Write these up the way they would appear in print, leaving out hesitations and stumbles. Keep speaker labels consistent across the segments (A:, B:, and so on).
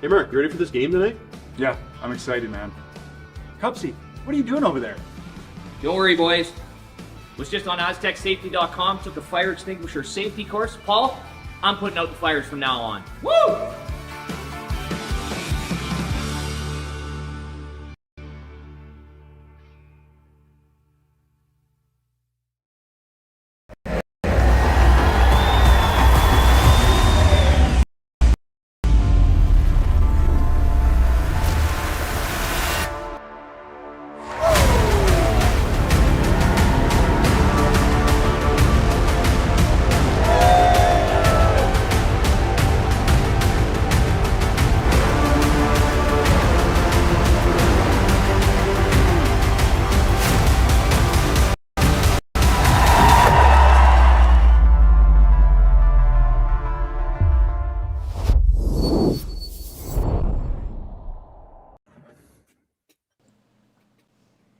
A: Hey Mark, you ready for this game tonight?
B: Yeah, I'm excited, man. Cupsy, what are you doing over there?
C: Don't worry, boys. Was just on AztecSafety.com, took a fire extinguisher safety course. Paul, I'm putting out the fires from now on. Woo!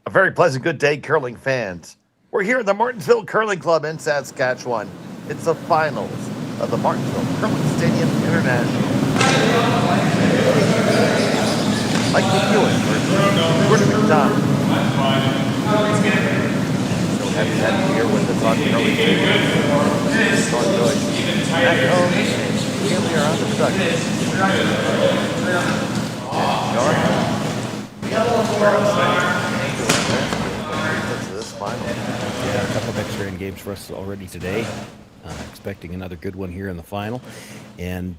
D: A very pleasant good day, curling fans. We're here at the Martensville Curling Club in Saskatchewan. It's the finals of the Martensville Curling Stadium International. Mike McEwen versus Jordon McDonald. So happy here with the Curling Stadium. Sean Joyce, Matt Cohn, and Haley are on the production.
E: Yeah, a couple of extra end games for us already today. Expecting another good one here in the final. And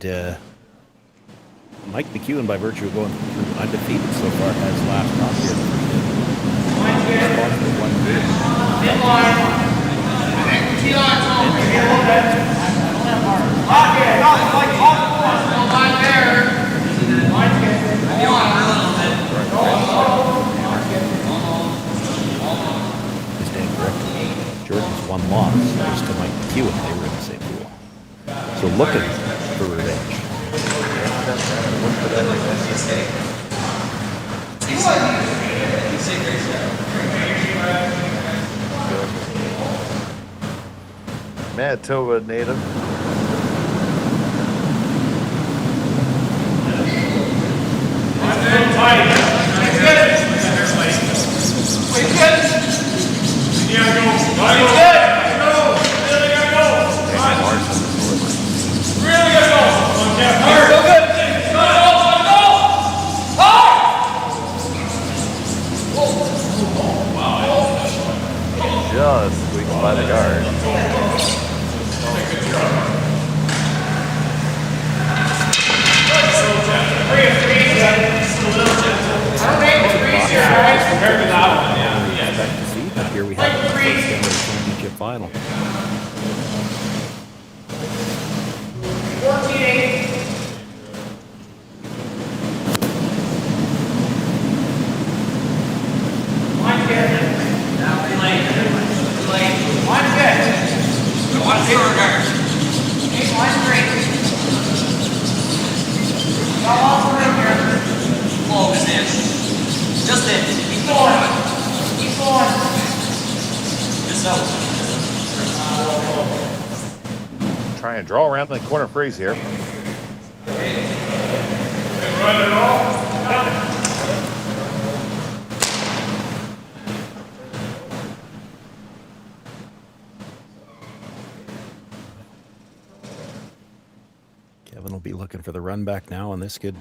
E: Mike McEwen, by virtue of going through undefeated so far, has last off here. Jordan's one loss was to Mike McEwen. They were in the same pool. So looking for revenge.
D: Manitoba native. Just squeaked by the guard.
A: Compared to that one, yeah.
E: Expect to see, but here we have the first ever championship final.
C: 14-8. One good. Now late. One good. One shorter. One straight. Go all through here. Close in. Just in. Keep going. Keep going. Just out.
D: Trying to draw around the corner freeze here.
A: Run it all.
E: Kevin will be looking for the run back now, and this could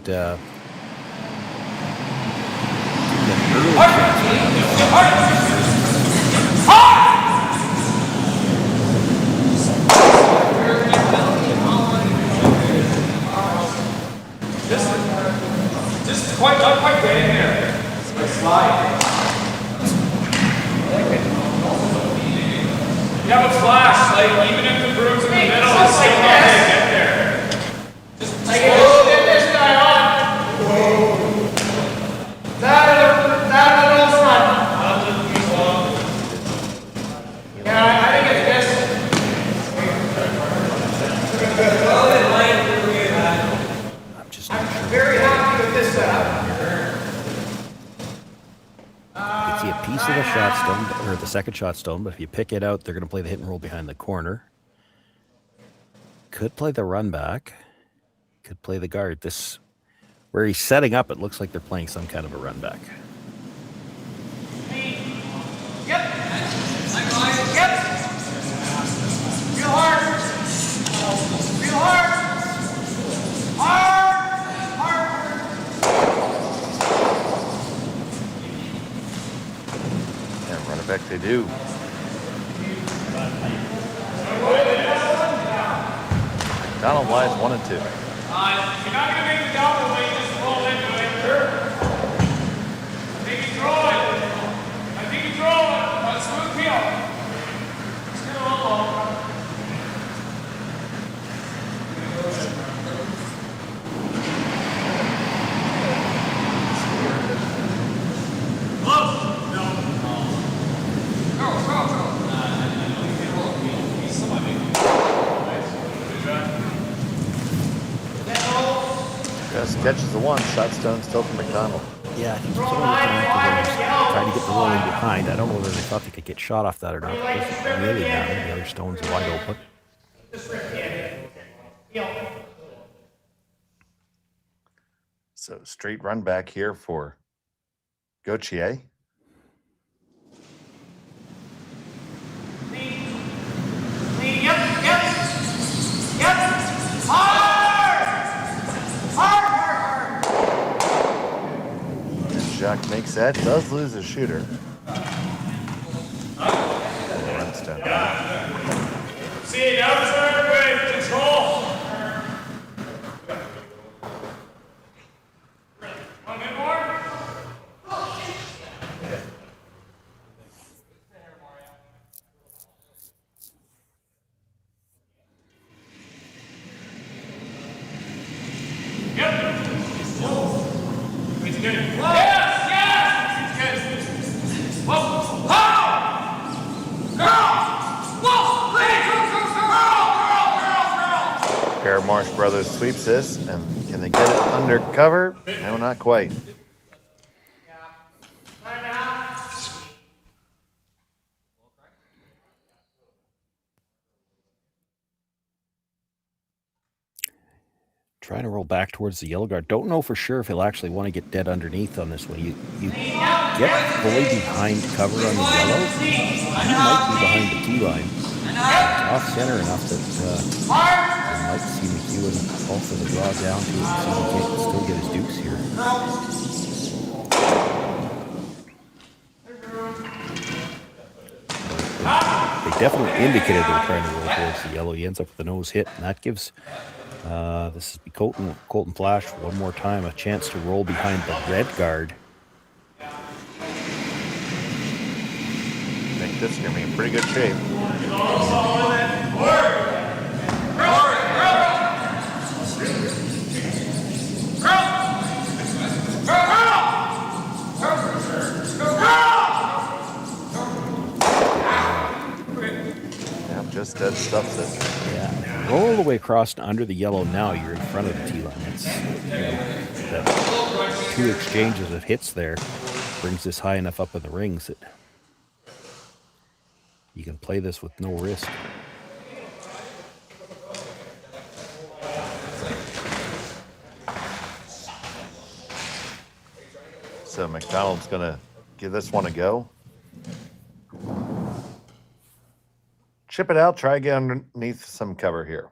A: Just quite, not quite get in there. Slide. You have a flash, like even if the broom's in the middle, it's still not going to get there. Just like get this guy on. That or the front. Yeah, I think it's this.
E: I'm
A: very happy with this setup.
E: You can see a piece of the shot stone, or the second shot stone, but if you pick it out, they're going to play the hit and roll behind the corner. Could play the run back. Could play the guard. This Where he's setting up, it looks like they're playing some kind of a run back.
C: Yep. Yep. Real hard. Real hard. Hard. Hard.
D: And run it back they do. McDonald lies 1 and 2.
A: You're not going to make the double when you just roll into it. I think he's throwing. I think he's throwing. A smooth peel. Just get a little low. Close. No. Go. He's somewhat big. Good job.
D: Just catches the one. Shot stone still from McDonald.
E: Yeah, I think that's what I'm looking at. Trying to get the rolling behind. I don't know whether they thought they could get shot off that or not. It doesn't really matter. The other stone's wide open.
D: So straight run back here for Gauthier.
C: Yep. Hard.
D: And Jacques makes that. Does lose a shooter. Runs down.
A: See, now it's everybody. Control. One minute more. Yep. It's good. Yes. It's good. Whoa.
D: Marsh Brothers sweeps this, and can they get it under cover? No, not quite.
E: Trying to roll back towards the yellow guard. Don't know for sure if he'll actually want to get dead underneath on this one. You get fully behind cover on the yellow. He might be behind the tee line. Off center enough that you might see McEwen also the draw down to it and see if he can still get his deuce here. They definitely indicated they were trying to roll towards the yellow. He ends up with the nose hit, and that gives this is Colton Flash one more time a chance to roll behind the red guard.
D: I think this is going to be in pretty good shape. Yep, just dead stuffs it.
E: Yeah, roll all the way across and under the yellow. Now you're in front of the tee line. It's, that 2 exchanges of hits there brings this high enough up in the rings that you can play this with no risk.
D: So McDonald's going to give this one a go. Chip it out, try to get underneath some cover here.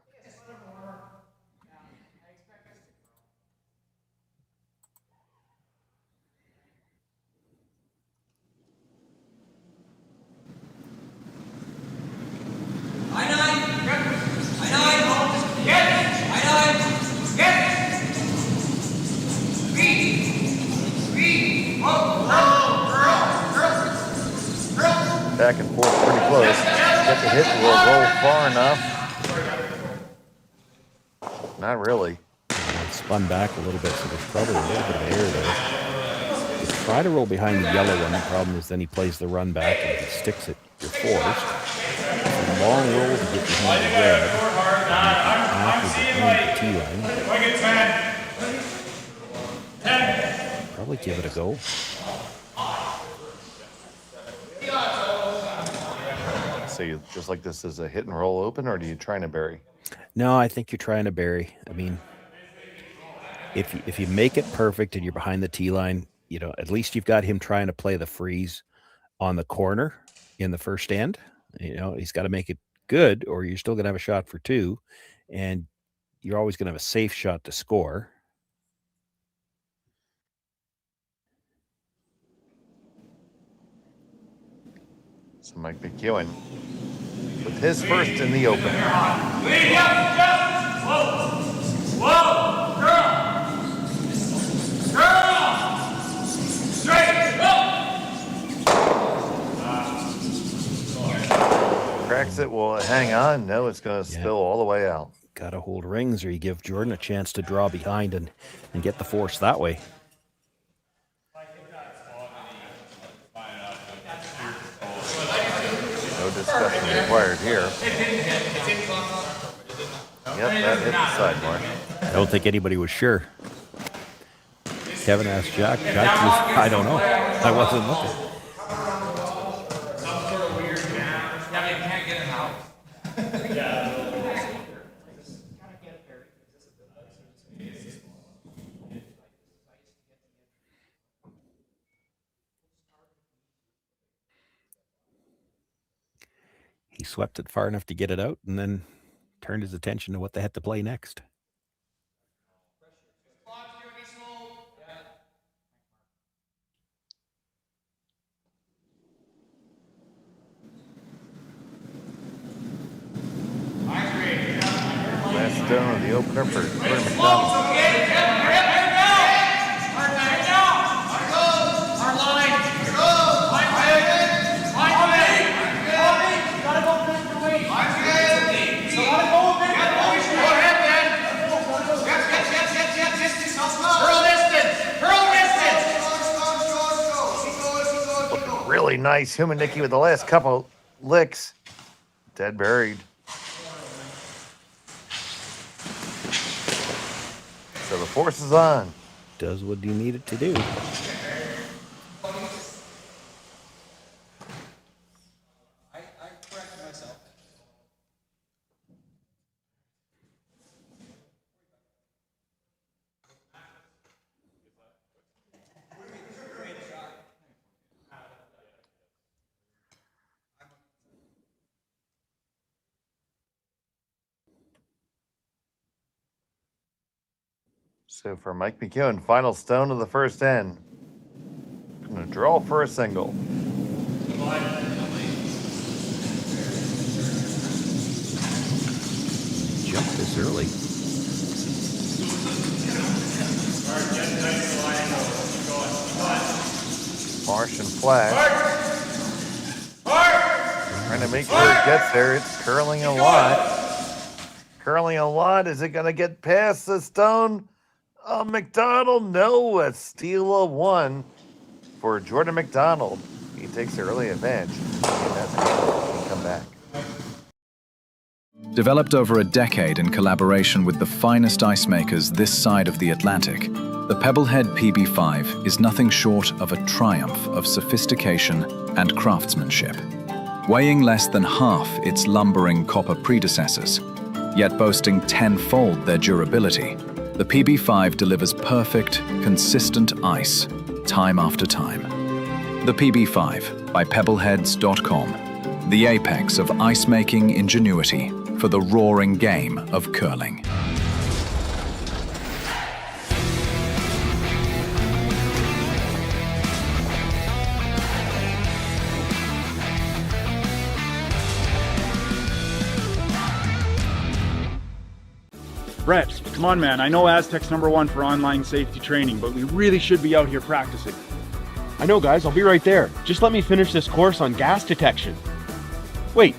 D: Back and forth pretty close. Get the hit will roll far enough. Not really.
E: It spun back a little bit, so there's probably a little bit of air there. You try to roll behind the yellow one. The problem is then he plays the run back, and if he sticks it, you're forced. It's a long roll to get behind the red. After behind the tee line. Probably give it a go.
D: So you just like this as a hit and roll open, or do you try to bury?
E: No, I think you're trying to bury. I mean, if you make it perfect and you're behind the tee line, at least you've got him trying to play the freeze on the corner in the first end. He's got to make it good, or you're still going to have a shot for two, and you're always going to have a safe shot to score.
D: So Mike McEwen with his first in the open.
A: Lead up, just. Whoa. Whoa. Girl. Straight.
D: Cracks it. Will it hang on? No, it's going to spill all the way out.
E: Got to hold rings, or you give Jordan a chance to draw behind and get the force that way.
D: No discussion required here. Yep, that hit the side, Mark.
E: I don't think anybody was sure. Kevin asked Jack. Jack was, I don't know. I wasn't looking.
A: Some sort of weird jam.
C: Yeah, but you can't get him out.
E: He swept it far enough to get it out and then turned his attention to what they had to play next.
D: Last stone of the opener for Jordon McDonald. Really nice. Human Nicky with the last couple licks. Dead buried. So the force is on.
E: Does what you need it to do.
D: So for Mike McEwen, final stone of the first end. Gonna draw for a single.
E: Jumped this early.
D: Marsh and Flash. Trying to make sure it gets there. It's curling a lot. Curling a lot. Is it gonna get past the stone? McDonald, no, a steal of one for Jordon McDonald. He takes the early advantage. And that's going to come back.
F: Developed over a decade in collaboration with the finest ice makers this side of the Atlantic, the Pebblehead PB5 is nothing short of a triumph of sophistication and craftsmanship. Weighing less than half its lumbering copper predecessors, yet boasting tenfold their durability, the PB5 delivers perfect, consistent ice, time after time. The PB5 by Pebbleheads.com, the apex of ice-making ingenuity for the roaring game of curling.
B: Brett, come on, man. I know Aztec's #1 for online safety training, but we really should be out here practicing.
G: I know, guys. I'll be right there. Just let me finish this course on gas detection. Wait.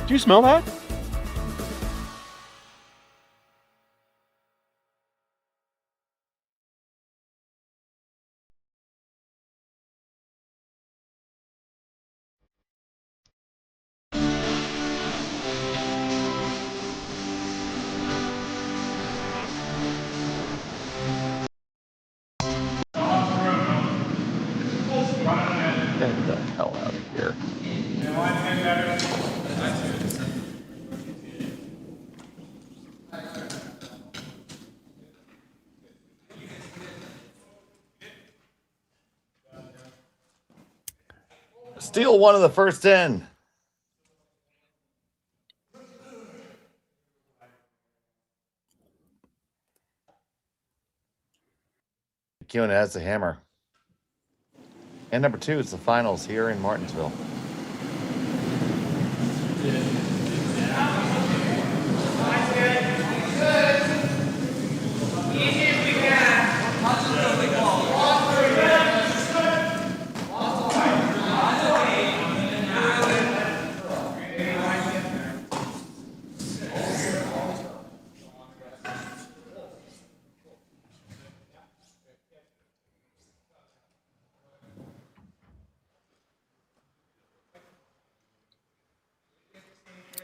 G: Do you smell that?
D: Get the hell out of here. Steal one of the first 10. McEwen has the hammer. And number 2 is the finals here in Martensville.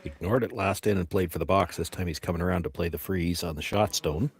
E: Ignored it last in and played for the box. This time he's coming around to play the freeze on the shot stone.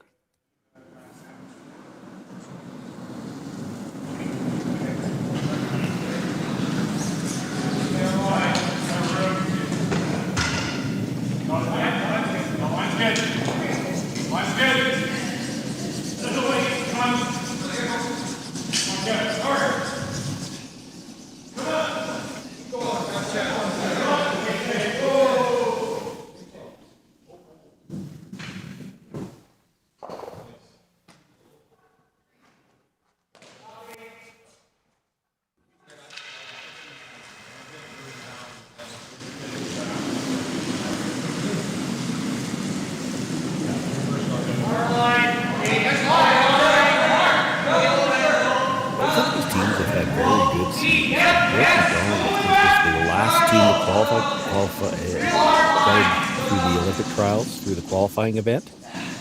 E: Event,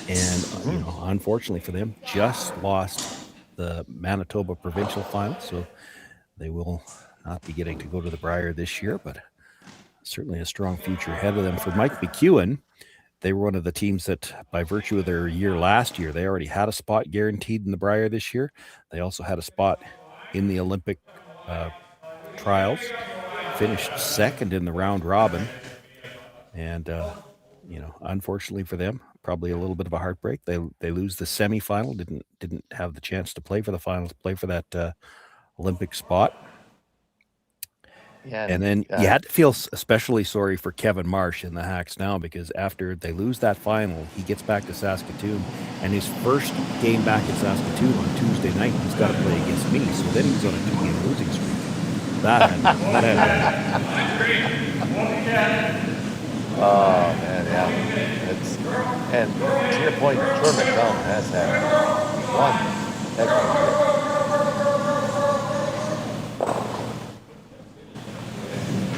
E: and you know, unfortunately for them, just lost the Manitoba provincial final, so they will not be getting to go to the Brier this year, but certainly a strong future ahead of them. For Mike McEwen, they were one of the teams that, by virtue of their year last year, they already had a spot guaranteed in the Brier this year. They also had a spot in the Olympic trials, finished second in the round robin, and you know, unfortunately for them, probably a little bit of a heartbreak. They lose the semifinal. Didn't have the chance to play for the finals, play for that Olympic spot. Yeah, and then you had to feel especially sorry for Kevin Marsh in the Hacks now, because after they lose that final, he gets back to Saskatoon, and his first game back in Saskatoon on Tuesday night, he's got to play against me. So then he's on a 2-game losing streak. That
D: Oh man, yeah. It's, and to your point, Jordon McDonald has had one heck of a year.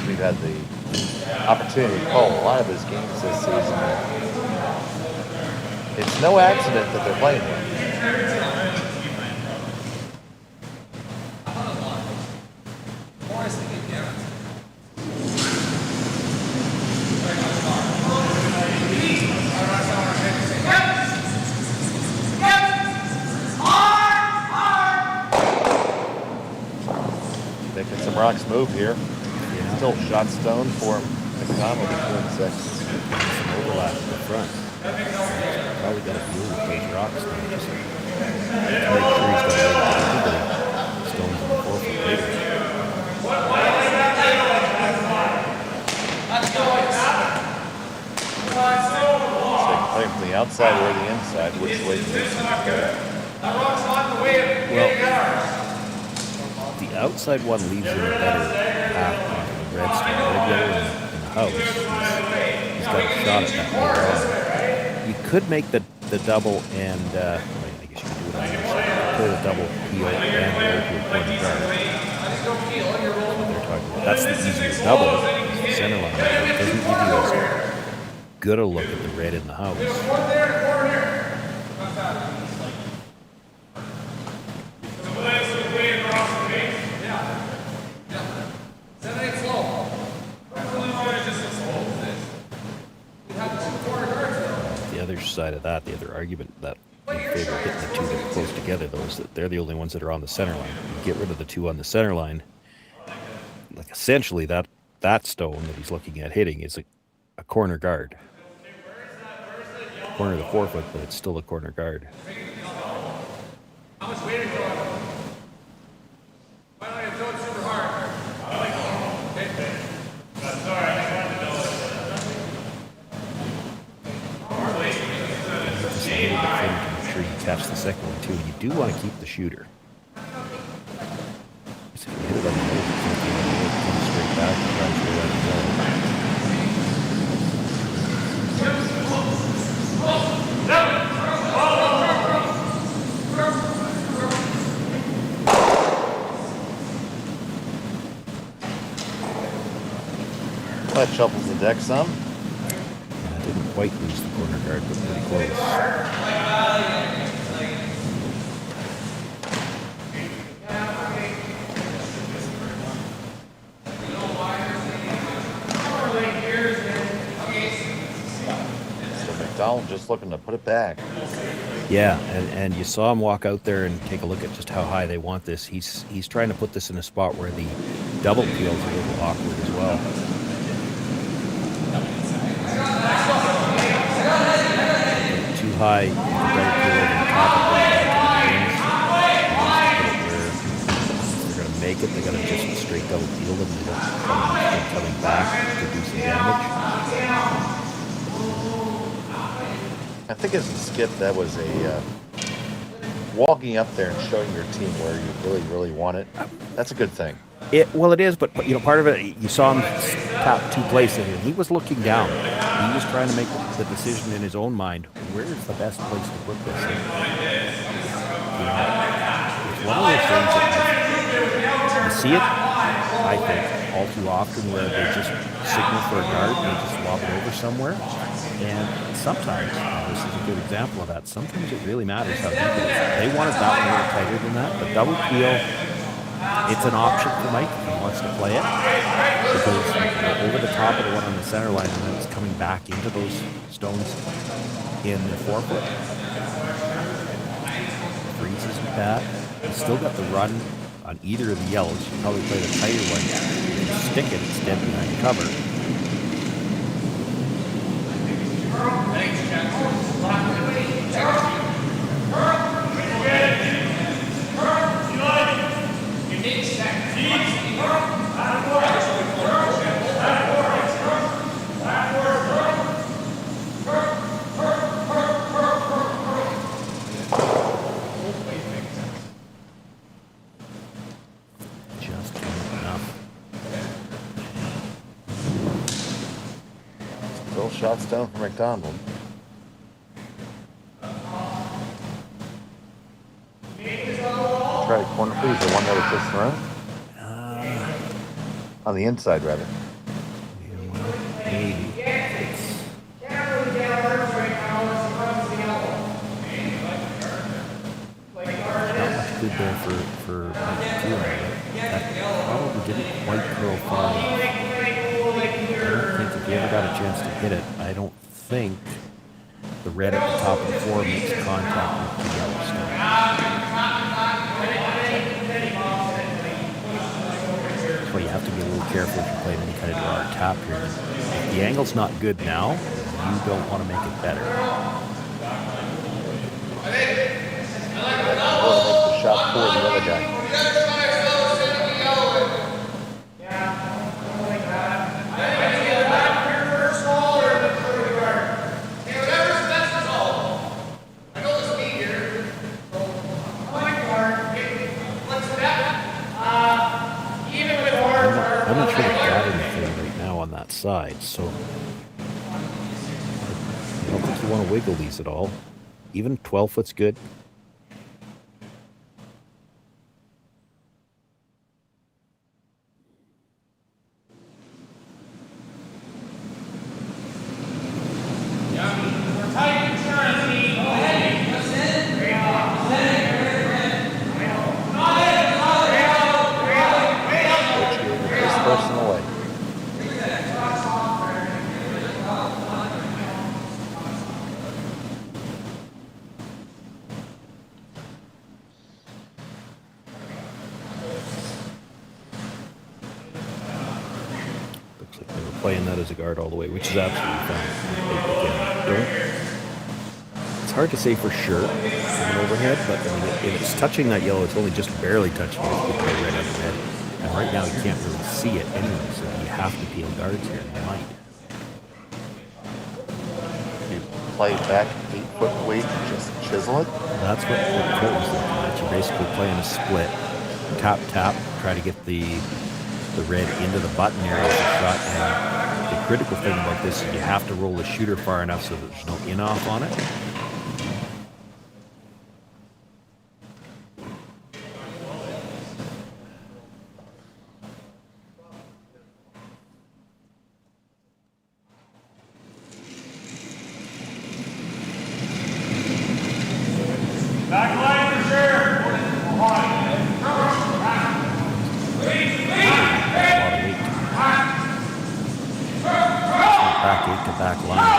D: We've had the opportunity to call a lot of his games this season. It's no accident that they're playing him. Rocks move here. Yeah. Still shot stone for McDonald in 6.
E: Some overlap in the front. Probably got a view with Cage Rocks now. Just to make sure he's got a stones in the 4 foot later.
D: So you can play from the outside or the inside. Which way do you go?
E: Well, the outside one leaves him a better path onto the redstone. Red yellow in the house. He's got a shot at that later on. You could make the double and I guess you could do it on your side. Pull the double heel and roll to a corner guard. They're talking about. That's the easier double. It's the center line. It doesn't give you as good a look at the red in the house. Side of that, the other argument that in favor of hitting the two that are close together, though, is that they're the only ones that are on the center line. You get rid of the two on the center line, like essentially that stone that he's looking at hitting is a corner guard. Corner of the 4 foot, but it's still a corner guard. little bit thin to make sure you catch the second one too. You do want to keep the shooter. So if you hit it on the nose, it comes straight back and tries to let it go.
D: That shuffles the deck some.
E: Yeah, didn't quite lose the corner guard, but pretty close.
D: So McDonald just looking to put it back.
E: Yeah, and you saw him walk out there and take a look at just how high they want this. He's trying to put this in a spot where the double peel's a little awkward as well. Too high, you can double peel over the top of it. If they're going to make it, they're going to just straight double peel them. They don't keep coming back to do some damage.
D: I think as a skip, that was a walking up there and showing your team where you really, really want it. That's a good thing.
E: Well, it is, but part of it, you saw him tap two places, and he was looking down. He was trying to make the decision in his own mind. Where is the best place to put this? And, it's one of those things that you see it, I think, all too often where they just signal for a guard and they just lob it over somewhere. And sometimes, this is a good example of that, sometimes it really matters how deep it is. They wanted that one a little tighter than that, but double peel, it's an option for Mike if he wants to play it, because over the top of the one on the center line, and then it's coming back into those stones in the forefoot. Freezes with that. He's still got the run on either of the yellows. You probably play the tighter one. If you stick it, it's dead behind cover. Just enough.
D: Still shot stone for McDonald. Try corner please, the one that was just thrown? On the inside, rather.
E: Maybe. Not much good there for McEwen. That probably didn't quite curl far enough. I don't think if he ever got a chance to hit it, I don't think the red at the top of the floor makes contact with the yellow stone. That's why you have to be a little careful if you're playing any kind of draw or tap here. If the angle's not good now, you don't want to make it better.
D: Oh, the shot for the other guy.
E: I'm not sure they've got anything right now on that side, so I don't think you want to wiggle these at all. Even 12 foot's good. Playing that as a guard all the way, which is absolutely fine. It's hard to say for sure from an overhead, but I mean, if it's touching that yellow, it's only just barely touching it if you play red underhead. And right now you can't really see it anyway, so you have to peel guards here. You might.
D: You play back 8 quick way to just chisel it?
E: That's what Cole was looking at. You're basically playing a split. Tap, tap, try to get the red into the button area of the shot. And the critical thing about this is you have to roll the shooter far enough so that there's no in-off on it.
A: Back line for sure.
E: Back eight to back line.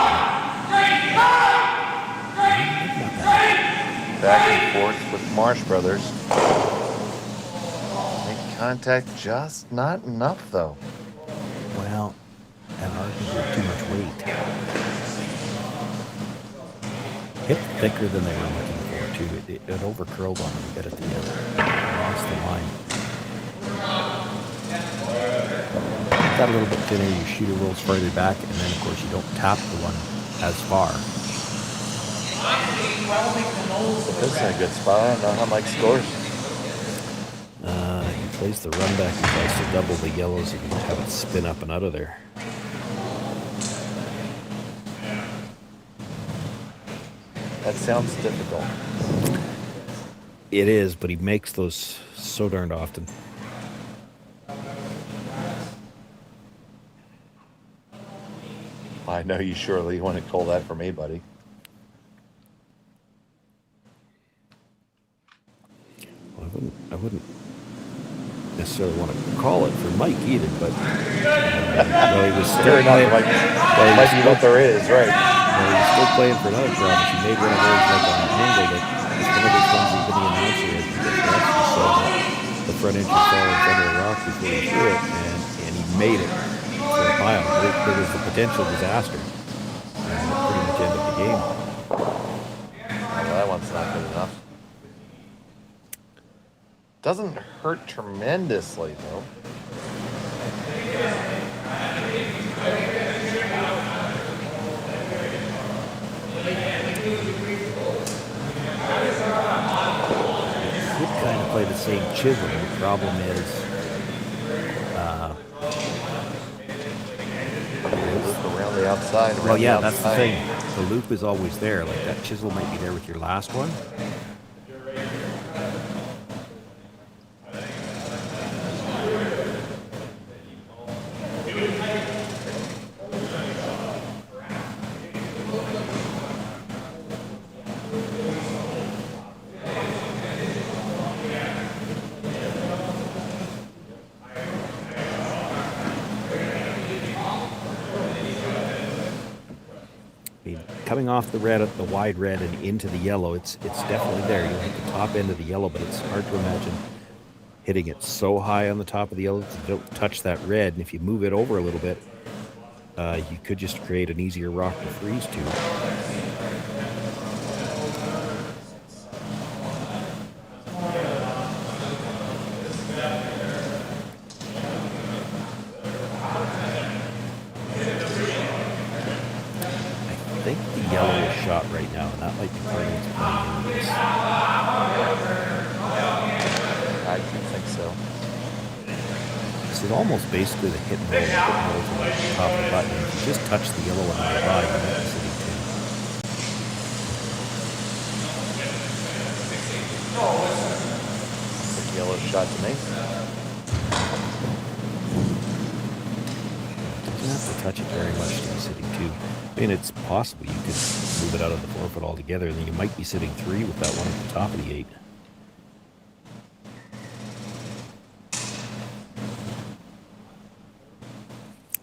D: Back and forth with Marsh Brothers. Make contact, just not enough though.
E: Well, and arguably too much weight. Hit thicker than they were looking for too. It overcurled on them a bit at the end. Lost the line. Got a little bit thinner, your shooter rolls further back, and then of course you don't tap the one as far.
D: This is a good spot. I don't know how Mike scores.
E: He plays the run back and tries to double the yellows and have it spin up and out of there.
D: That sounds difficult.
E: It is, but he makes those so darned often.
D: I know you surely want to call that for me, buddy.
E: Well, I wouldn't necessarily want to call it for Mike either, but well, he was still
D: Fair enough,
E: playing.
D: Mike.
E: Well, he
D: Might be what there is, right?
E: Well, he was still playing for another province. He made one of those like on an angle that it's one of those ones even the announcer had saw the front end fall in front of the rock before he threw it, and he made it for a pile. There was the potential disaster. And it pretty much ended the game.
D: Well, that one's not good enough. Doesn't hurt tremendously, though.
E: Could kind of play the same chisel. The problem is,
D: Loop around the outside.
E: well, yeah, that's the thing. The loop is always there. Like that chisel might be there with your last one. Coming off the red, the wide red, and into the yellow, it's definitely there. You'll hit the top end of the yellow, but it's hard to imagine hitting it so high on the top of the yellow that you don't touch that red. And if you move it over a little bit, you could just create an easier rock to freeze to. I think the yellow is shot right now, and that might be part of what's playing into this.
D: I do think so.
E: This is almost basically the hit and roll from the top of the button. If you just touch the yellow one on the body, you might be sitting two.
D: The yellow shot to me.
E: You don't have to touch it very much to be sitting two. I mean, it's possible you could move it out of the 4-foot altogether, and then you might be sitting three with that one at the top of the 8.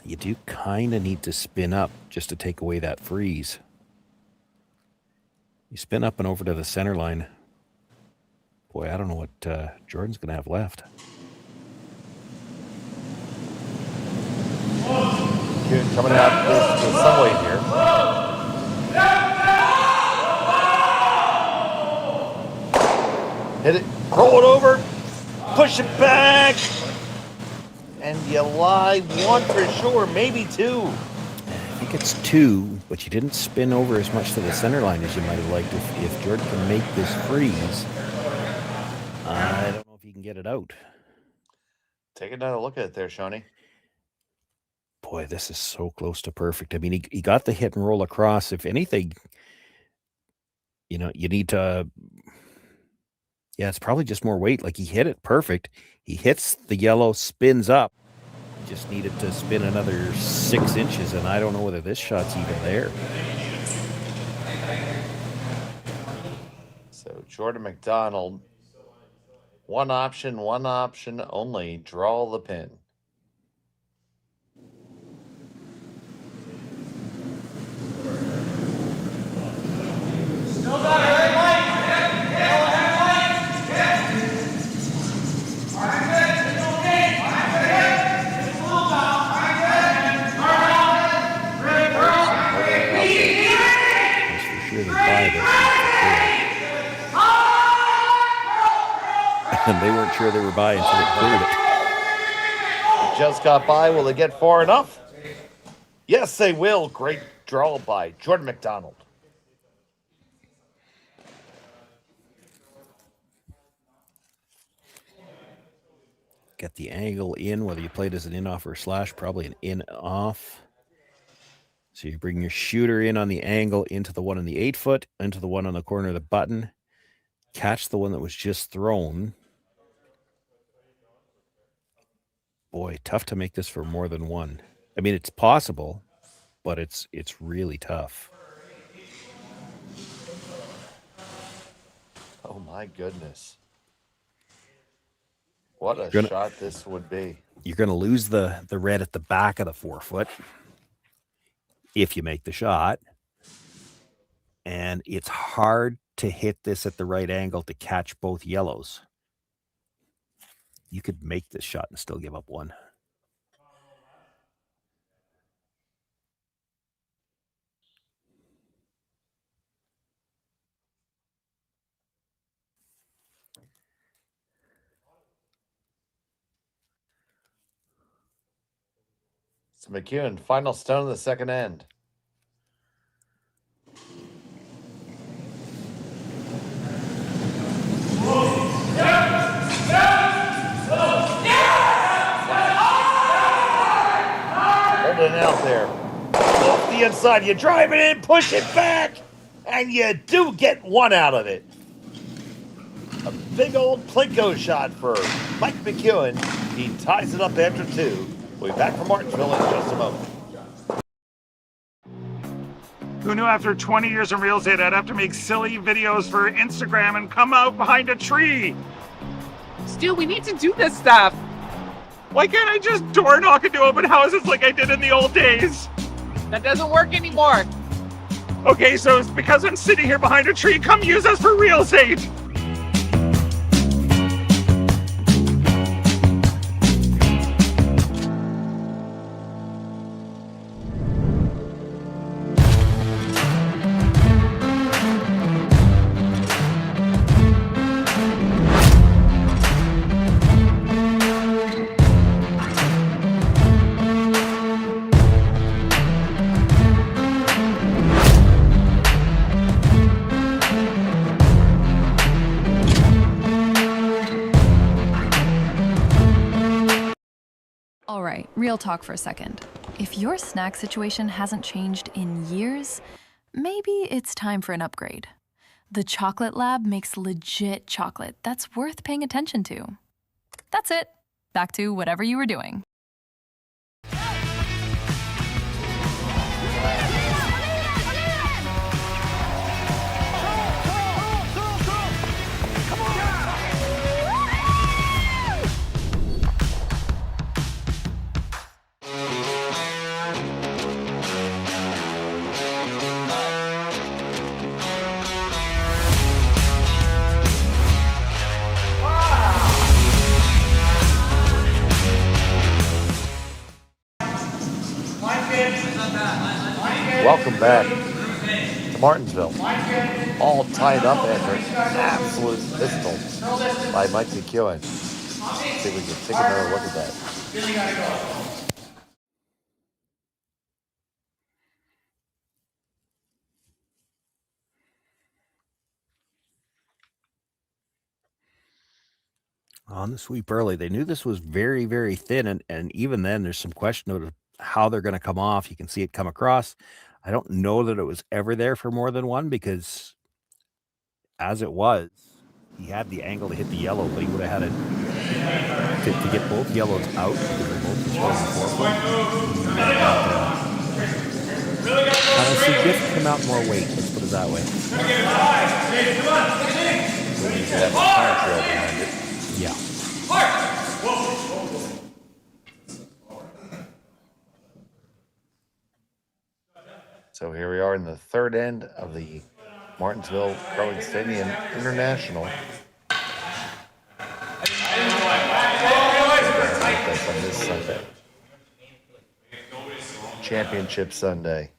E: You do kind of need to spin up just to take away that freeze. You spin up and over to the center line. Boy, I don't know what Jordan's going to have left.
D: Coming out this some way here. Hit it, roll it over, push it back, and you lie one for sure, maybe two.
E: If he think it's 2, but you didn't spin over as much to the center line as you might have liked. If Jordan can make this freeze, I don't know if he can get it out.
D: Take another look at it there, Shawnee.
E: Boy, this is so close to perfect. I mean, he got the hit and roll across. If anything, you need to... Yeah, it's probably just more weight. Like, he hit it perfect. He hits the yellow, spins up. Just needed to spin another 6 inches, and I don't know whether this shot's even there.
D: So Jordon McDonald, one option only, draw the pin.
A: Still got it, right?
E: And they weren't sure they were by until it cleared it.
D: Just got by. Will they get far enough? Yes, they will. Great draw by Jordon McDonald.
E: Get the angle in, whether you played as an in-off or a slash, probably an in-off. So you bring your shooter in on the angle into the one on the 8-foot, into the one on the corner of the button. Catch the one that was just thrown. Boy, tough to make this for more than one. I mean, it's possible, but it's really tough.
D: Oh, my goodness. What a shot this would be.
E: You're going to lose the red at the back of the 4-foot if you make the shot. And it's hard to hit this at the right angle to catch both yellows. You could make this shot and still give up one.
D: So McEwen, final stone of the second end. Hold it out there. Off the inside, you drive it in, push it back, and you do get one out of it. A big old Plinko shot for Mike McEwen. He ties it up after 2. We'll be back from Martensville in just a moment.
B: Who knew after 20 years in real estate I'd have to make silly videos for Instagram and come out behind a tree?
A: Stu, we need to do this stuff.
B: Why can't I just door knock into open houses like I did in the old days?
A: That doesn't work anymore.
B: Okay, so it's because I'm sitting here behind a tree. Come use us for real estate.
H: Alright, real talk for a second. If your snack situation hasn't changed in years, maybe it's time for an upgrade. The Chocolate Lab makes legit chocolate that's worth paying attention to. That's it. Back to whatever you were doing.
D: Welcome back to Martensville. All tied up after an absolute pistol by Mike McEwen. See if we can take another look at that.
E: On the sweep early. They knew this was very, very thin, and even then there's some question of how they're going to come off. You can see it come across. I don't know that it was ever there for more than one, because as it was, he had the angle to hit the yellow, but he would have had it to get both yellows out because they're both just going forward. Honestly, just come out more weight. Let's put it that way.
D: We need to have a tire trail behind it.
E: Yeah.
D: So here we are in the third end of the Martensville Growing Stadium International. That's on this Sunday. Championship Sunday.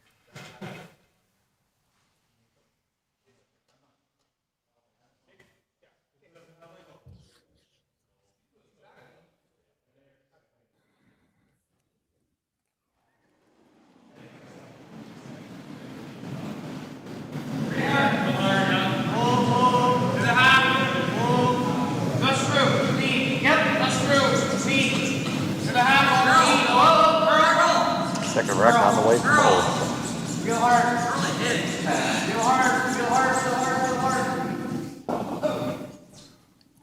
D: Second rack on the way from goal.
C: Feel hard. Feel hard.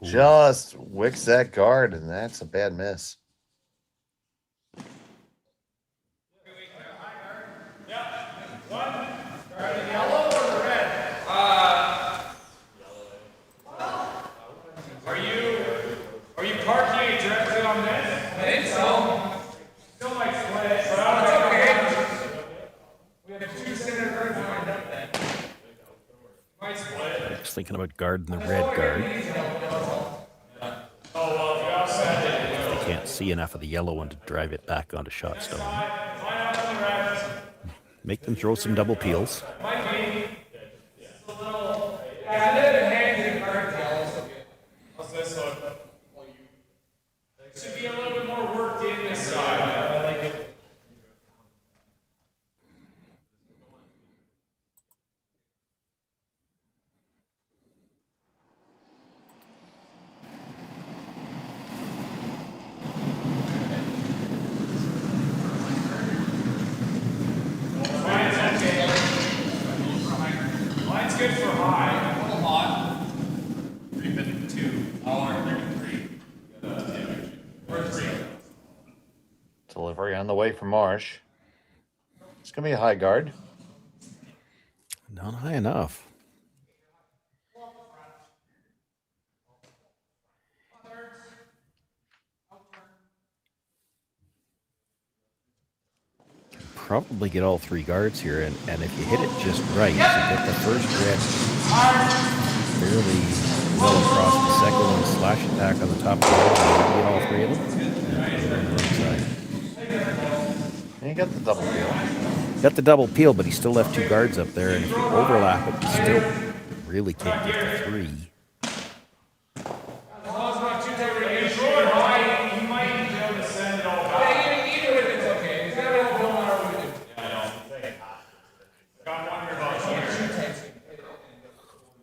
D: Just wicks that guard, and that's a bad miss.
A: Are you parking directly on this? I think so. Still might split, but it's okay. We have two center guards lined up then. Might split.
E: Just thinking about guarding the red guard. They can't see enough of the yellow one to drive it back onto shot stone. Make them throw some double peels.
A: Should be a little bit more worked in this side. I like it. Line's good for high. A little hot. 352. Hour 33.
D: Delivery on the way from Marsh. It's going to be a high guard.
E: Not high enough. Probably get all three guards here, and if you hit it just right, you get the first red fairly well across the second one, slash it back on the top of the red, and you get all three of them.
D: And you got the double peel.
E: Got the double peel, but he still left two guards up there, and if you overlap it, you still really can't get the three.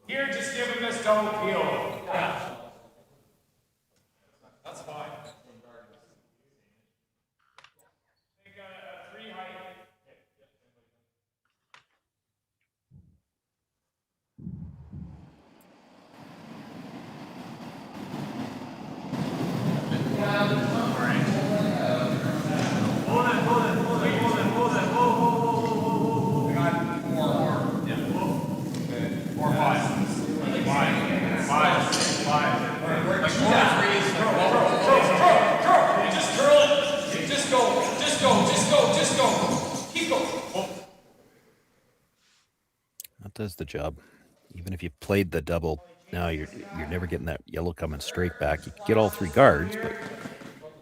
A: Here, just give him this double peel. Yeah. That's fine. They got a 3 height.
E: That does the job. Even if you played the double, now you're never getting that yellow coming straight back. You can get all three guards, but you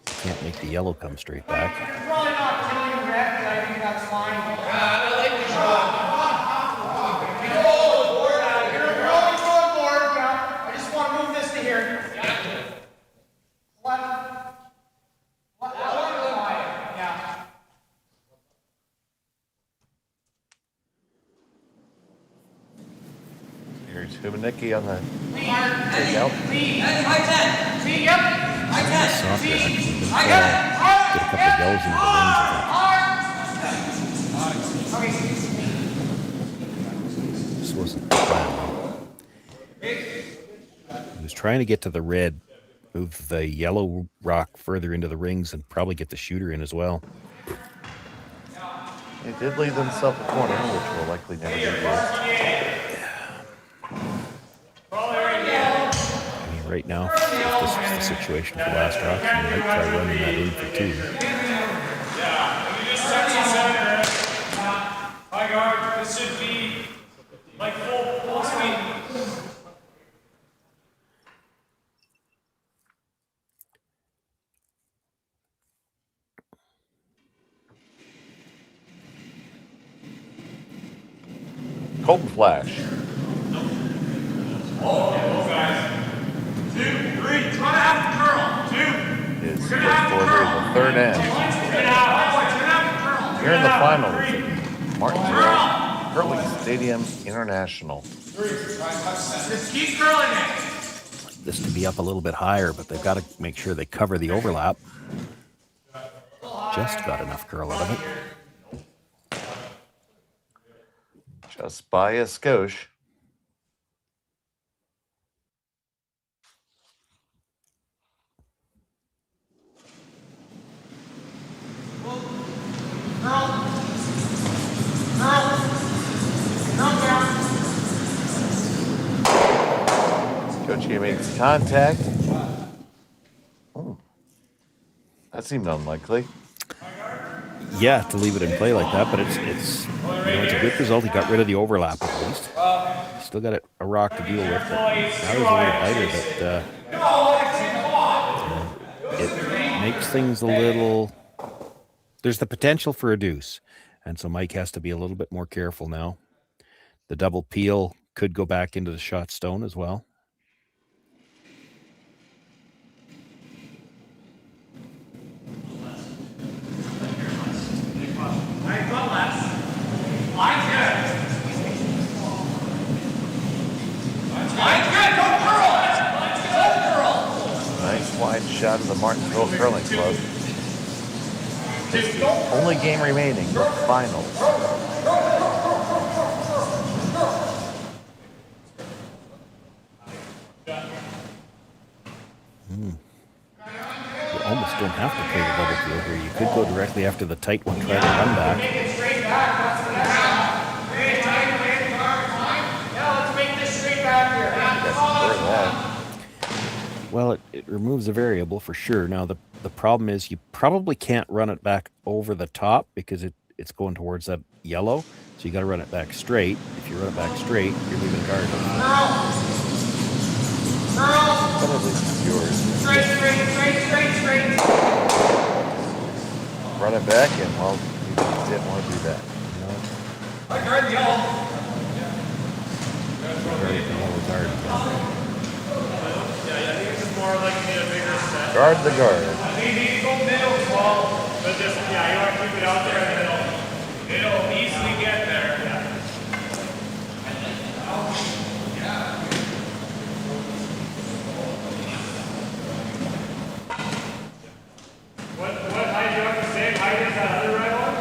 E: can't make the yellow come straight back.
C: Probably not killing the red, but I think that's fine. I like the shot. You're always going forward, yeah. I just want to move this to here. Left. Yeah.
D: Here There's Humanicki on the
C: Lead.
D: takeout.
C: Lead. High 10. Lead, yep. High 10.
E: Softer,
C: Lead.
E: actually. Didn't
C: High
E: get
C: 10.
E: a couple of yells into the rings, I
C: Okay.
E: think. This wasn't the plan, though. He was trying to get to the red, move the yellow rock further into the rings, and probably get the shooter in as well.
D: He did leave himself a corner, which will likely never be good.
E: I mean, right now, if this was the situation for last rock, he might try running that in for 2.
A: High guard, this should be like full speed.
D: Colton Flash. His first delivery of the third end. Here in the finals at Martensville Curling Stadium International.
C: Just keep curling it.
E: This to be up a little bit higher, but they've got to make sure they cover the overlap. Just got enough curl out of it.
D: Just by a skosh. Skochki makes contact. Oh, that seemed unlikely.
E: Yeah, to leave it in play like that, but it's it's a good result. He got rid of the overlap at least. Still got a rock to deal with, but now he's a little lighter, but it makes things a little... There's the potential for a deuce, and so Mike has to be a little bit more careful now. The double peel could go back into the shot stone as well.
D: Nice wide shot of the Martensville Curling Club. It's the only game remaining, the finals.
E: You almost don't have to play the double field here. You could go directly after the tight one, try to run back. Well, it removes a variable for sure. Now, the problem is you probably can't run it back over the top because it's going towards that yellow. So you got to run it back straight. If you run it back straight, you're leaving a guard open.
D: But at least it's yours.
C: Straight.
D: Run it back, and well, you didn't want to do that.
C: Guard the yellow.
D: Guard the guard.
A: But just, you want to keep it out there and it'll easily get there. What height do you have to say? Height is that other right one?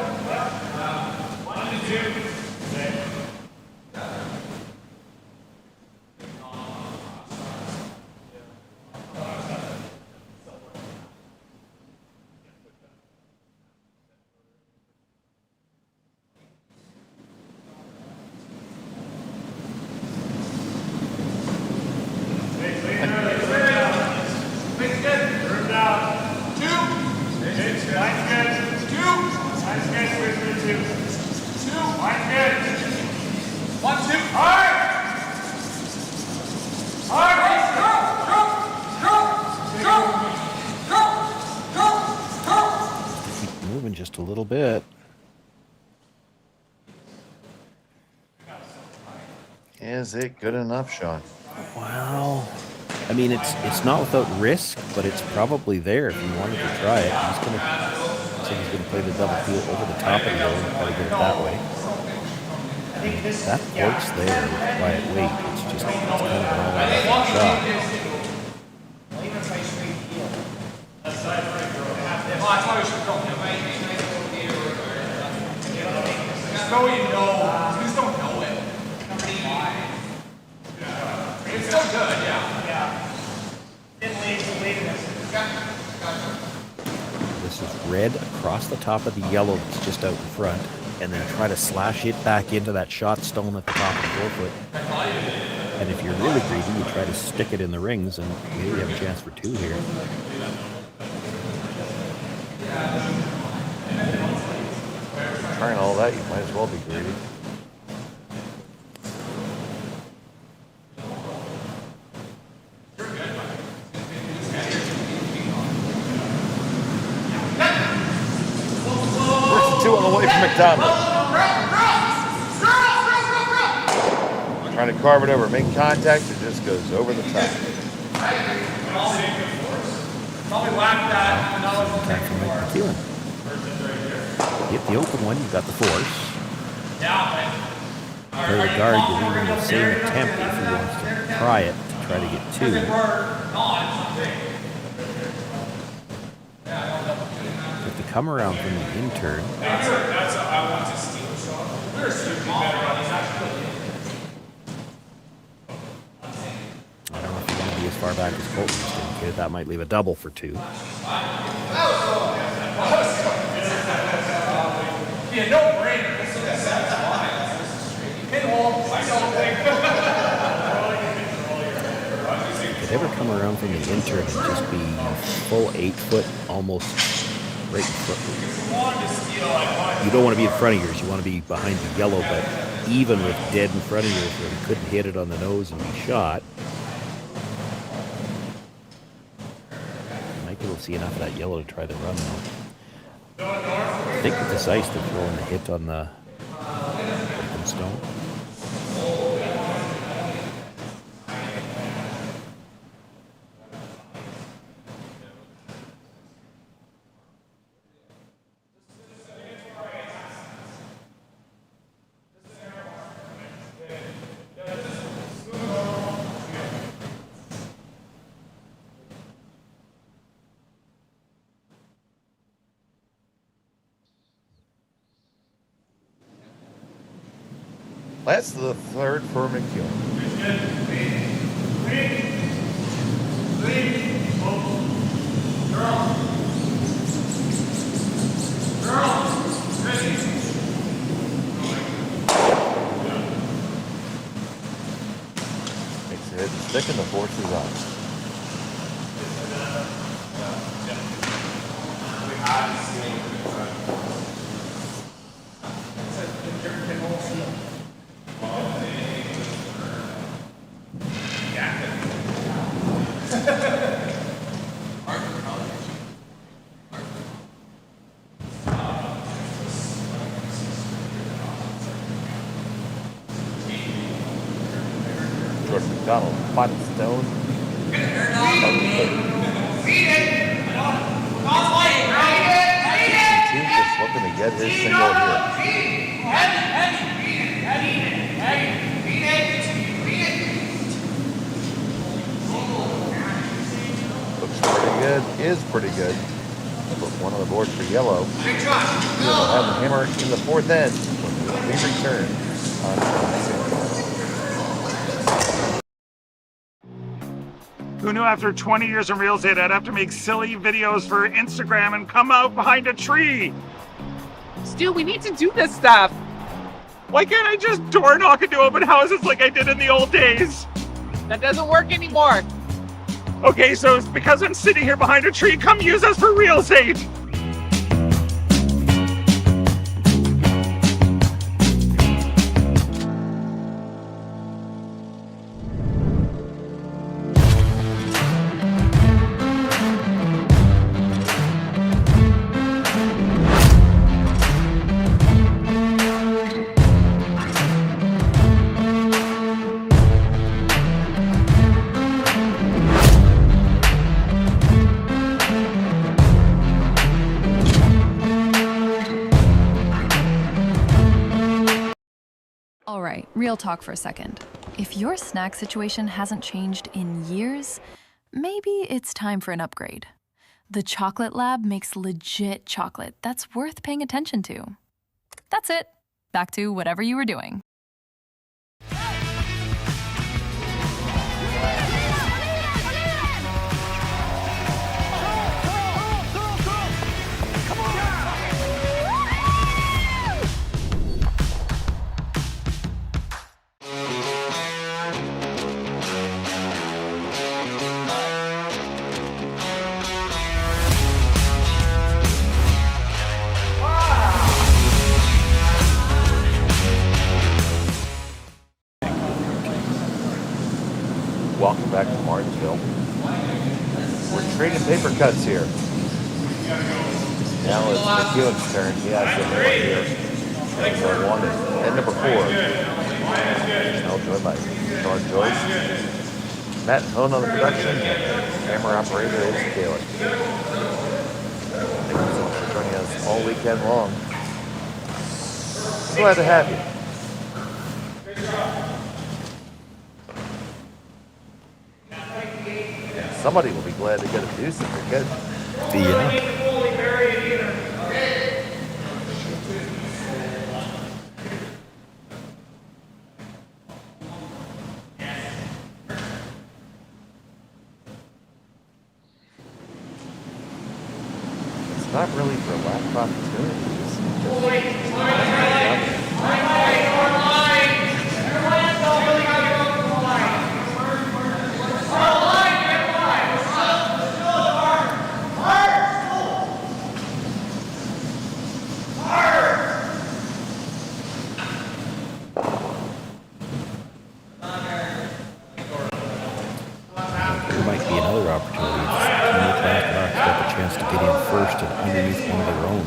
A: 1 to 2. Okay.
E: Moving just a little bit.
D: Is it good enough, Sean?
E: Well, I mean, it's not without risk, but it's probably there if you wanted to try it. He's gonna play the double field over the top of the yellow and try to get it that way. That pork's there with quiet weight. It's just shot.
A: So you know, you just don't know it. It's still good, yeah.
E: This is red across the top of the yellow that's just out in front, and then try to slash it back into that shot stone at the top of the 4-foot. And if you're really greedy, you try to stick it in the rings, and maybe you have a chance for 2 here.
D: Trying all that, you might as well be greedy. First and 2 on the way from McDonald. Trying to carve it over, make contact, it just goes over the top.
A: Probably whacked that.
E: Attack from McEwen. Hit the open one, you got the force. Play the guard, you're leaving the same attempt if he wants to try it, to try to get 2. But to come around from the intern.
A: That's I want to steal a shot. We're shooting better on these actually.
E: I don't know if you're going to be as far back as Colton's indicated. That might leave a double for 2.
A: Yeah, no brainer. Pinhole, I don't think.
E: If it ever come around from the intern and just be full 8-foot, almost right in front. You don't want to be in front of yours. You want to be behind the yellow, but even with dead in front of yours where you couldn't hit it on the nose and be shot, you might be able to see enough of that yellow to try the run though. I think with this ice, they're throwing the hit on the open stone.
D: That's the 3rd for McEwen. Makes the head stick and the force is on. Jordon McDonald, bottom stone. Just looking to get his single here. Looks pretty good, is pretty good. Put one on the board for yellow. We'll have the hammer in the 4th end when we return on
B: Who knew after 20 years in real estate I'd have to make silly videos for Instagram and come out behind a tree?
I: Stu, we need to do this stuff.
B: Why can't I just door knock into open houses like I did in the old days?
I: That doesn't work anymore.
B: Okay, so it's because I'm sitting here behind a tree. Come use us for real estate.
H: All right, real talk for a second. If your snack situation hasn't changed in years, maybe it's time for an upgrade. The Chocolate Lab makes legit chocolate that's worth paying attention to. That's it. Back to whatever you were doing.
D: Welcome back to Martensville. We're trading paper cuts here. Now it's McEwen's turn. He has the right here. Number 1 and number 4. Now joined by Sean Joyce. Matt Hone on the production. Camera operator is Taylor. Thank you so much for joining us all weekend long. Glad to have you. Somebody will be glad to get a deuce if they're good. It's not really for lack of opportunities.
E: There might be another opportunity. The Blackhawks got the chance to get in first and underneath one of their own.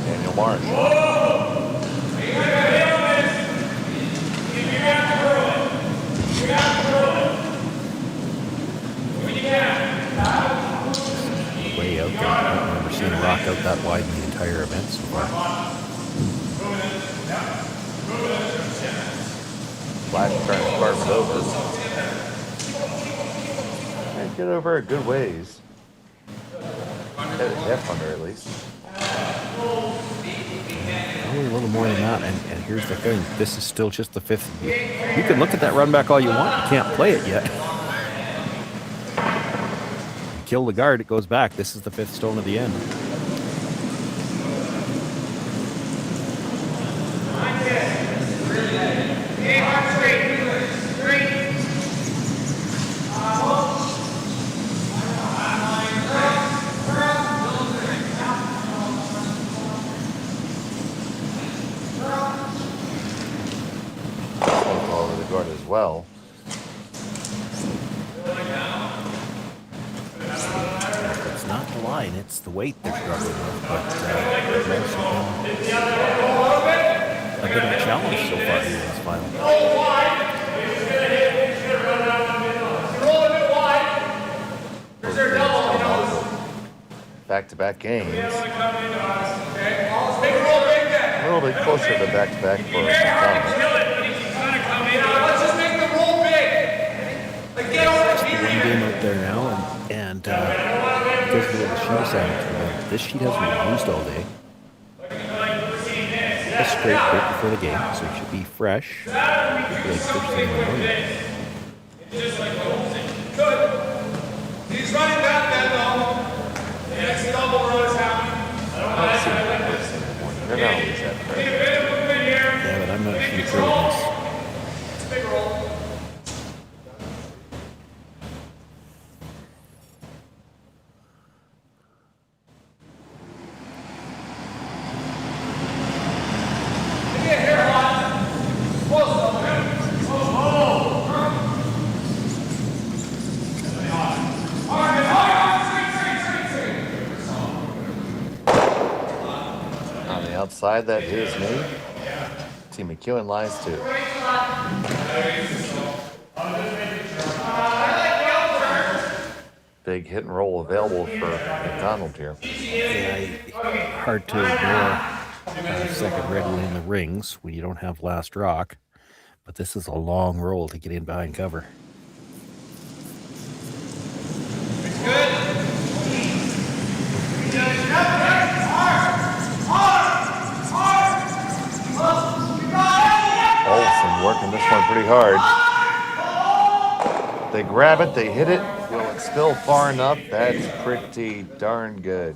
D: Daniel Marsh.
E: Way out there. I don't remember seeing a rock out that wide in the entire event so far.
D: Flash trying to carve it over. Can't get over a good ways. Get a depth under at least.
E: Probably a little more than that, and here's the thing. This is still just the 5th. You can look at that run back all you want. You can't play it yet. Kill the guard, it goes back. This is the 5th stone of the end.
D: All over the guard as well.
E: It's not the line, it's the weight they're struggling with. But it's also been a bit of a challenge so far here in this final.
D: Back-to-back games. A little bit closer to back-to-back for McDonald.
E: One game out there now, and because of the sheet assignment, this sheet hasn't been used all day. A straight break before the game, so it should be fresh. Like first thing in the morning.
A: He's running back that though. The next double run is happening.
D: They're not always that fresh.
E: Yeah, but I'm not sure it's really this.
A: Big roll.
D: On the outside, that is me. Team McEwen lies too. big hit and roll available for McDonald here.
E: Yeah, hard to ignore second red one in the rings when you don't have last rock. But this is a long roll to get in behind cover.
D: Olsen working this one pretty hard. They grab it, they hit it. Will it spill far enough? That's pretty darn good.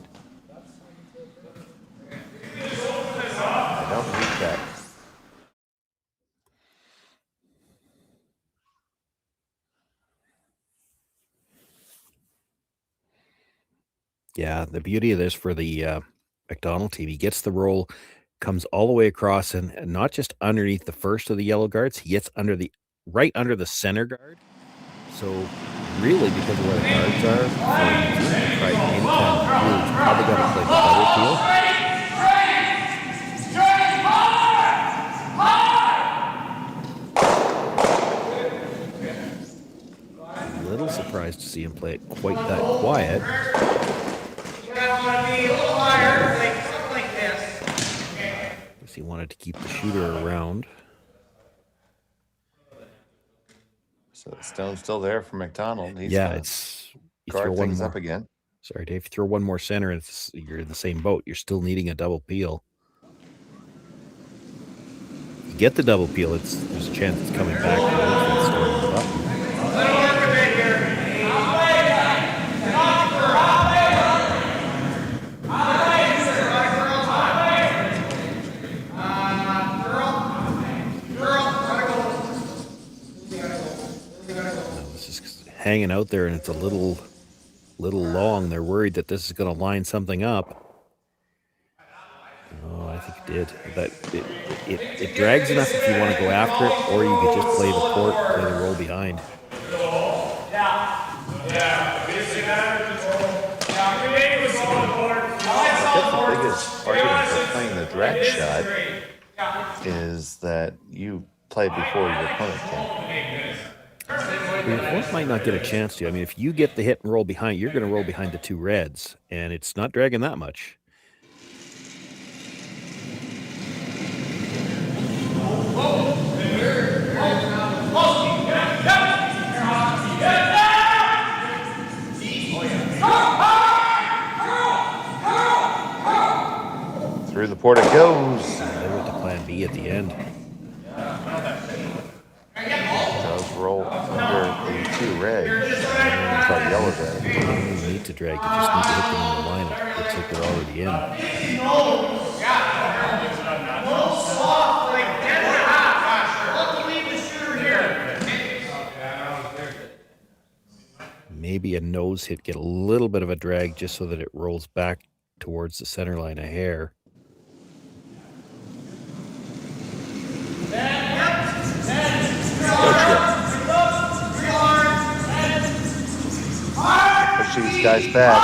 D: I don't need that.
E: Yeah, the beauty of this for the McDonald team, he gets the roll, comes all the way across, and not just underneath the first of the yellow guards, he gets right under the center guard. So really, because of where the guards are, for the team to try any kind of peel, he's probably got to play the double peel. A little surprised to see him play it quite that quiet. Guess he wanted to keep the shooter around.
D: So the stone's still there for McDonald. He's
E: It's you throw
D: guard
E: one
D: things
E: more
D: up again.
E: Sorry, Dave. If you throw one more center, you're in the same boat. You're still needing a double peel. You get the double peel, there's a chance it's coming back. It's starting the button. This is hanging out there, and it's a little long. They're worried that this is going to line something up. Oh, I think it did. But it drags enough if you want to go after it, or you could just play the court, play the roll behind.
D: That's the biggest argument for playing the drag shot is that you play before your opponent can.
E: Your opponent might not get a chance to. I mean, if you get the hit and roll behind, you're going to roll behind the two reds, and it's not dragging that much.
D: Through the port it goes.
E: They went to plan B at the end.
D: Does roll under the two reds. Sorry, yellow red.
E: You don't even need to drag. You just need to hit them in the lineup. Looks like they're already in. Maybe a nose hit, get a little bit of a drag just so that it rolls back towards the center line a hair.
D: Push these guys back.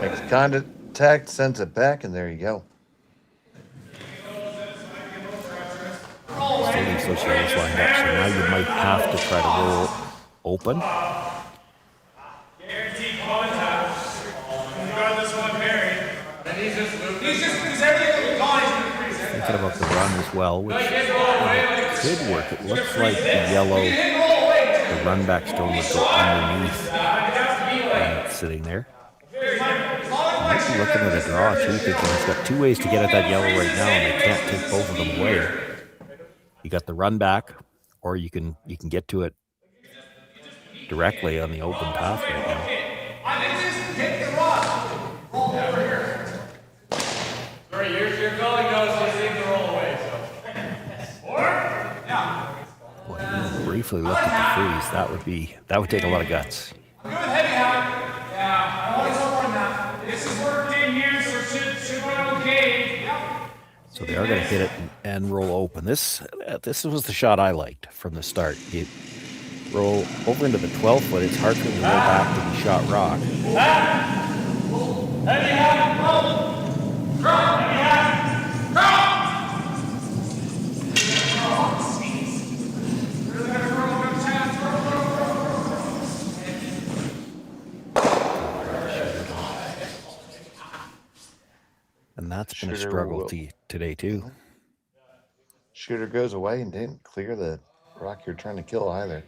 D: Makes contact, sends it back, and there you go.
E: Still leaves those yellows lined up, so now you might have to try to roll open. Thinking about the run as well, which could work. It looks like the yellow, the run back stone would go underneath and it's sitting there. Might be looking at a draw too, thinking he's got two ways to get at that yellow right now, and they can't take both of them away. You got the run back, or you can get to it directly on the open path right now.
A: Sorry, your colleague knows to leave the roll away, so.
E: Boy, you briefly looked at the freeze. That would take a lot of guts.
A: Good, heavy hand. Yeah, always open that. This is working here, so should be okay. Yep.
E: So they are going to hit it and roll open. This was the shot I liked from the start. You roll over into the 12 foot. It's hard for them to roll back to be shot rock.
A: Heavy hand, roll. Drop, heavy hand, drop.
E: That's been a
D: Shooter
E: struggle
D: will-
E: today too.
D: Shooter goes away and didn't clear the rock you're trying to kill either.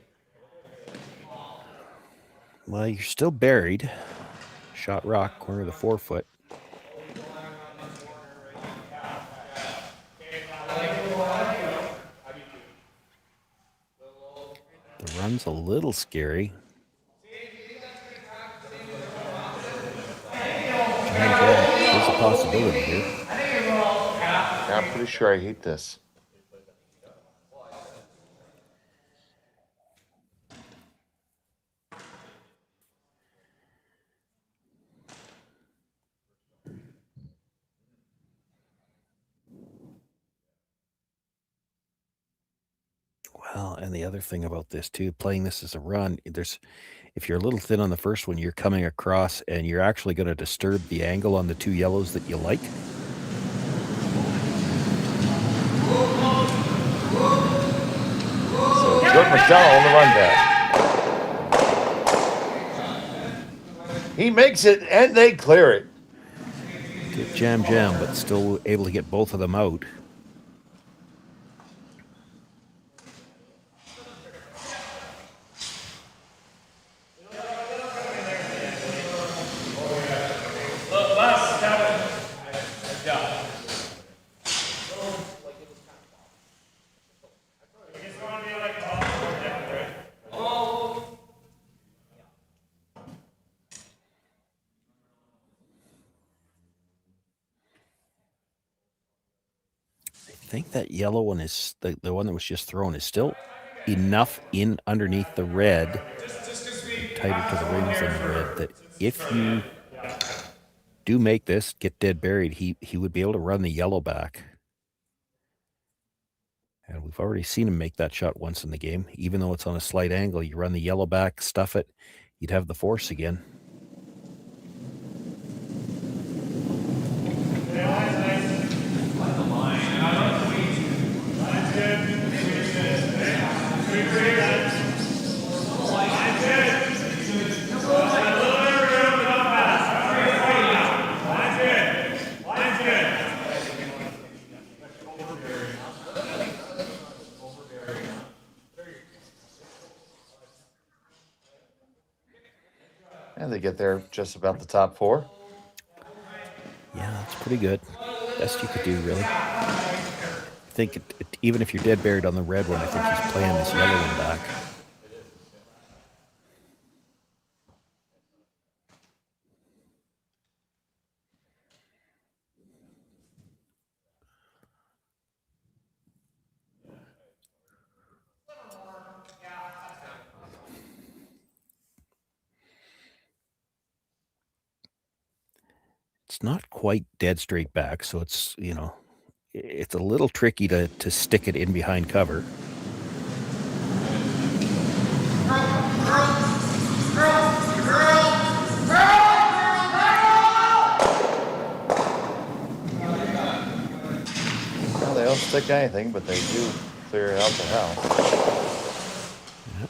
E: Well, you're still buried. Shot rock, corner of the 4-foot. The run's a little scary. There's a possibility here.
D: Yeah, I'm pretty sure I hate this.
E: Well, and the other thing about this too, playing this as a run, if you're a little thin on the first one, you're coming across and you're actually going to disturb the angle on the two yellows that you like.
D: So Jordon McDonald on the run back. He makes it and they clear it.
E: Good jam, but still able to get both of them out. I think that yellow one is the one that was just thrown is still enough in underneath the red, tighter to the rings than the red, that if you do make this get dead buried, he would be able to run the yellow back. And we've already seen him make that shot once in the game. Even though it's on a slight angle, you run the yellow back, stuff it, you'd have the force again.
D: And they get there just about the top four.
E: Yeah, that's pretty good. Best you could do, really. I think even if you're dead buried on the red one, I think he's playing this yellow one back. It's not quite dead straight back, so it's, it's a little tricky to stick it in behind cover.
D: Well, they don't stick anything, but they do clear out the house.
E: Yep.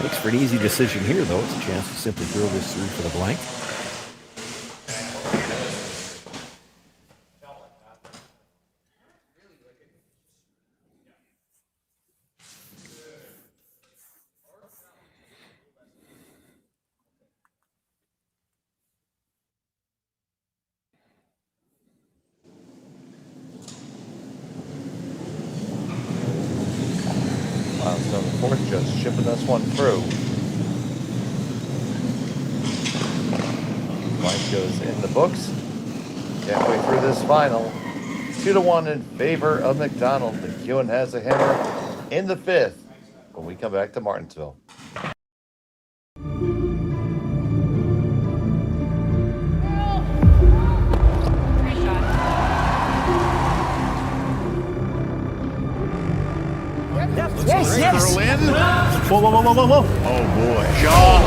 E: Makes for an easy decision here, though. It's a chance to simply drill this through for the blank.
D: So the fourth just shipping this one through. Blank goes in the books. Halfway through this final, 2-1 in favor of McDonald. McEwen has a hammer in the fifth when we come back to Martensville.
C: Yes.
B: Throw in. Whoa. Oh boy. John.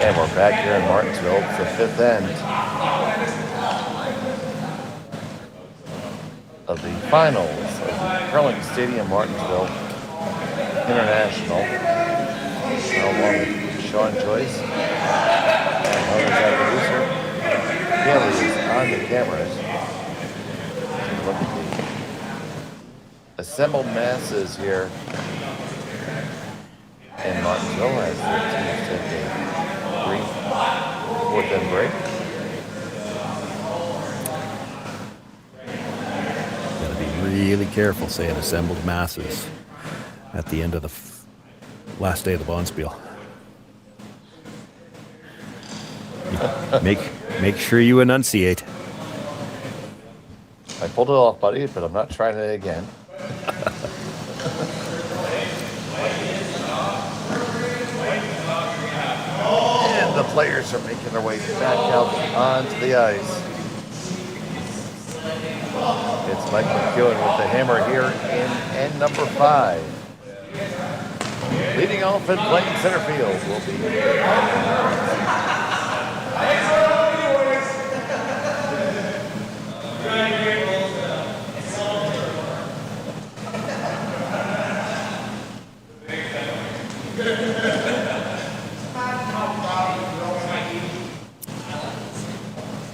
D: And we're back here in Martensville. It's the fifth end of the finals of the Curling Stadium Martensville International. Along with Sean Joyce and others, our producer. Kelly is on the cameras. Look at the assembled masses here in Martensville as the teams take a brief fourth end break.
E: Gotta be really careful saying assembled masses at the end of the last day of the Bonspiel. Make sure you enunciate.
D: I pulled it off, buddy, but I'm not trying it again. And the players are making their way back out onto the ice. It's Mike McEwen with the hammer here in end number 5. Leading off and playing center field will be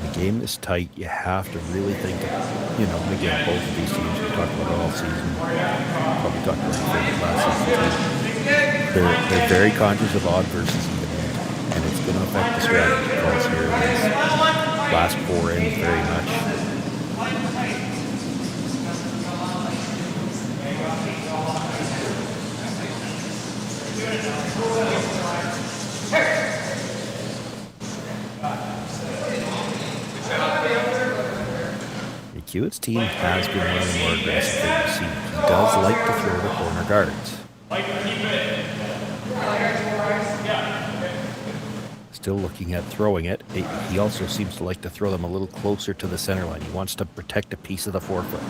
E: The game is tight. You have to really think of, and again, both of these teams, we talked about all season, probably talked about it last season too. They're very conscious of odd versus even end, and it's going to affect the strategy calls here in these last 4 ends very much. McEwen's team has been running more aggressive than we've seen. He does like to throw the corner guards. Still looking at throwing it. He also seems to like to throw them a little closer to the center line. He wants to protect a piece of the forefoot.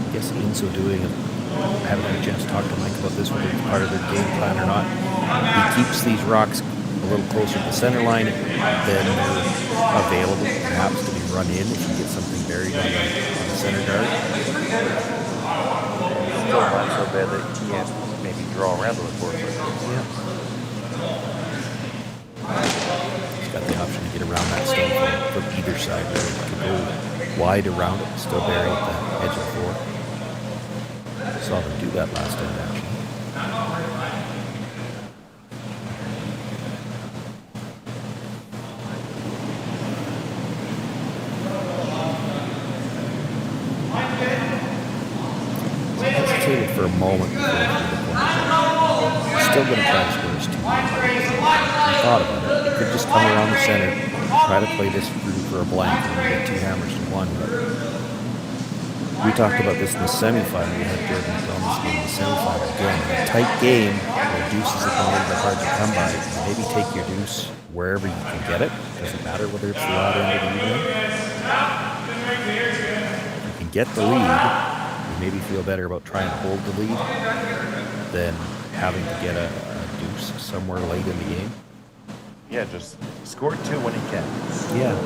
E: I guess in so doing, I haven't had a chance to talk to Mike about this, whether it's part of their game plan or not. He keeps these rocks a little closer to the center line, then they're available perhaps to be run in if you get something buried on the center guard.
D: Still not so bad that you can't maybe draw around to the forefoot.
E: Yeah. He's got the option to get around that stone from either side. Really. He could go wide around it and still bury at the edge of the floor. Saw them do that last end, actually. Hesitated for a moment before he threw the corner. Still going to try to score his 2. He thought about it. He could just come around the center, try to play this through for a blank, and get 2 hammers to 1. But we talked about this in the semifinal. We had Jordon McDonald in the semifinal again. A tight game where deuces are a little bit hard to come by. Maybe take your deuce wherever you can get it. Doesn't matter whether it's the odd end or the even end. If you can get the lead, maybe feel better about trying to hold the lead than having to get a deuce somewhere late in the game.
D: Yeah, just score 2 when he can.
E: Yeah.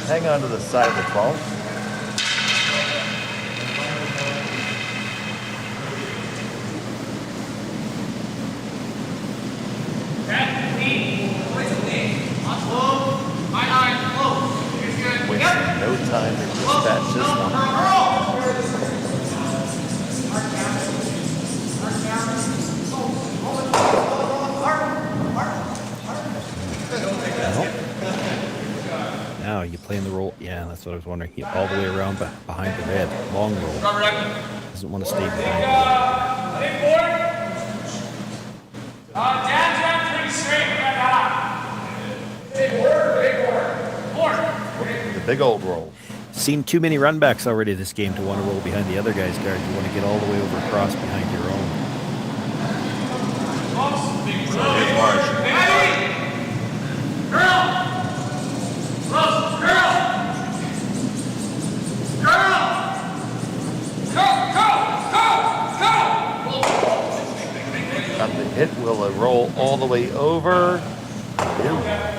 D: Hang on to the side of the 12. Wasting no time to dispatch this one.
E: Now you playing the roll. Yeah, that's what I was wondering. He all the way around behind the red. Long roll. Doesn't want to stay behind the red.
A: Down pretty straight. Big board.
D: Big old roll.
E: Seen too many runbacks already this game to want to roll behind the other guy's guard. You want to get all the way over across behind your own.
D: So here's Marsh. Got the hit. Will it roll all the way over? No.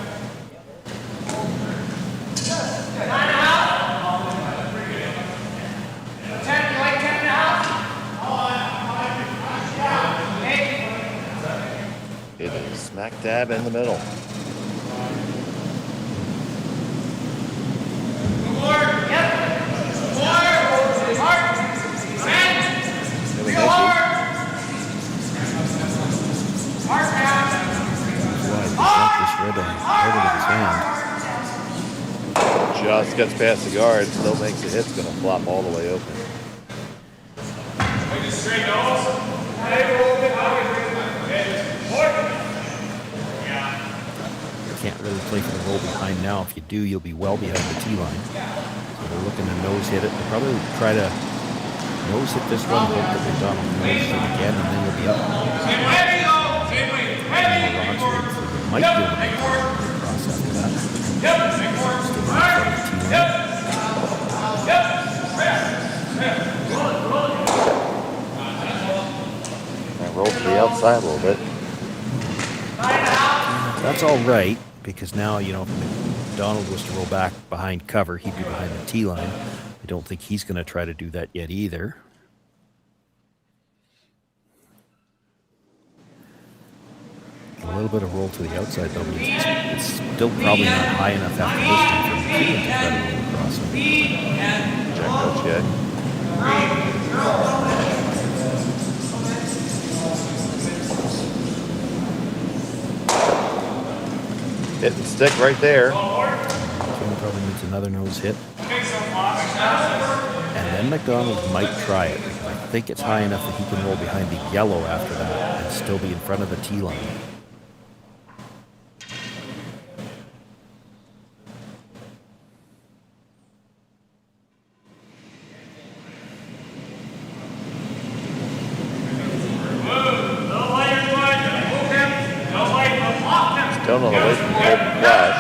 D: It is smack dab in the middle. Just gets past the guard, still makes the hit's gonna flop all the way open.
E: Can't really play for the roll behind now. If you do, you'll be well behind the T line. So they're looking to nose hit it. They'll probably try to nose hit this one, hope that McDonald nose hit again, and then you'll be up. Might be able to make it across after that. Still in front of the T line.
D: I rolled to the outside a little bit.
E: That's all right, because now, you know, if McDonald was to roll back behind cover, he'd be behind the T line. I don't think he's going to try to do that yet either. A little bit of roll to the outside, though, but it's still probably not high enough after this one for McEwen to try to roll across him.
D: Check coach yet. Hit and stick right there.
E: McEwen probably needs another nose hit. And then McDonald might try it. I think it's high enough that he can roll behind the yellow after that and still be in front of the T line.
D: Still not away from the open flash.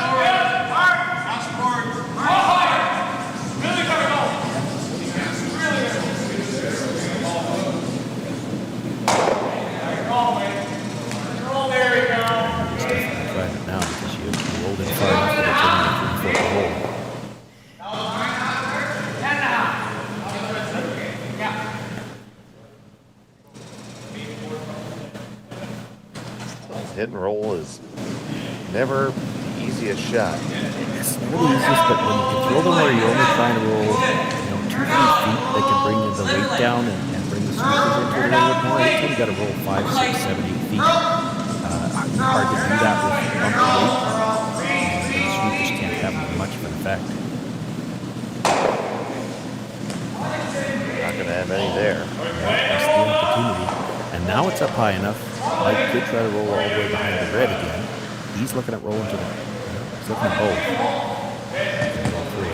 D: Hit and roll is never the easiest shot.
E: It's never the easiest, but when you can throw them where you're only trying to roll, 2-3 feet, they can bring the weight down and bring the sweepers into it a little bit more. Anytime you got to roll 5, 6, 7, 8 feet, hard to do that with bumpy weight. The sweepers can't have much of an effect.
D: Not going to have any there.
E: That's the opportunity. And now it's up high enough. Mike could try to roll all the way behind the red again. He's looking at rolling to the... He's looking at both.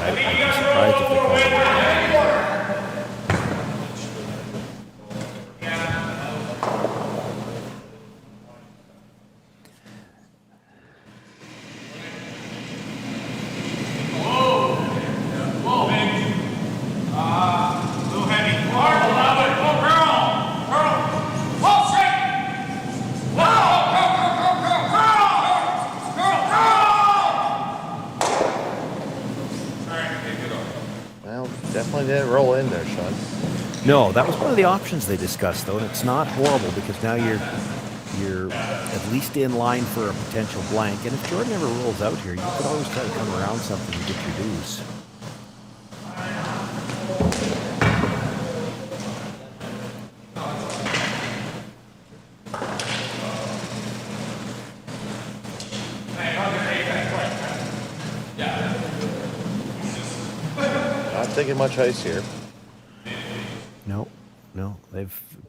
E: I'd be surprised if they call it.
D: Definitely didn't roll in there, Sean.
E: No, that was one of the options they discussed, though, and it's not horrible because now you're at least in line for a potential blank. And if Jordan ever rolls out here, you could always try to come around something and get your dues.
D: Taking much ice here.
E: No.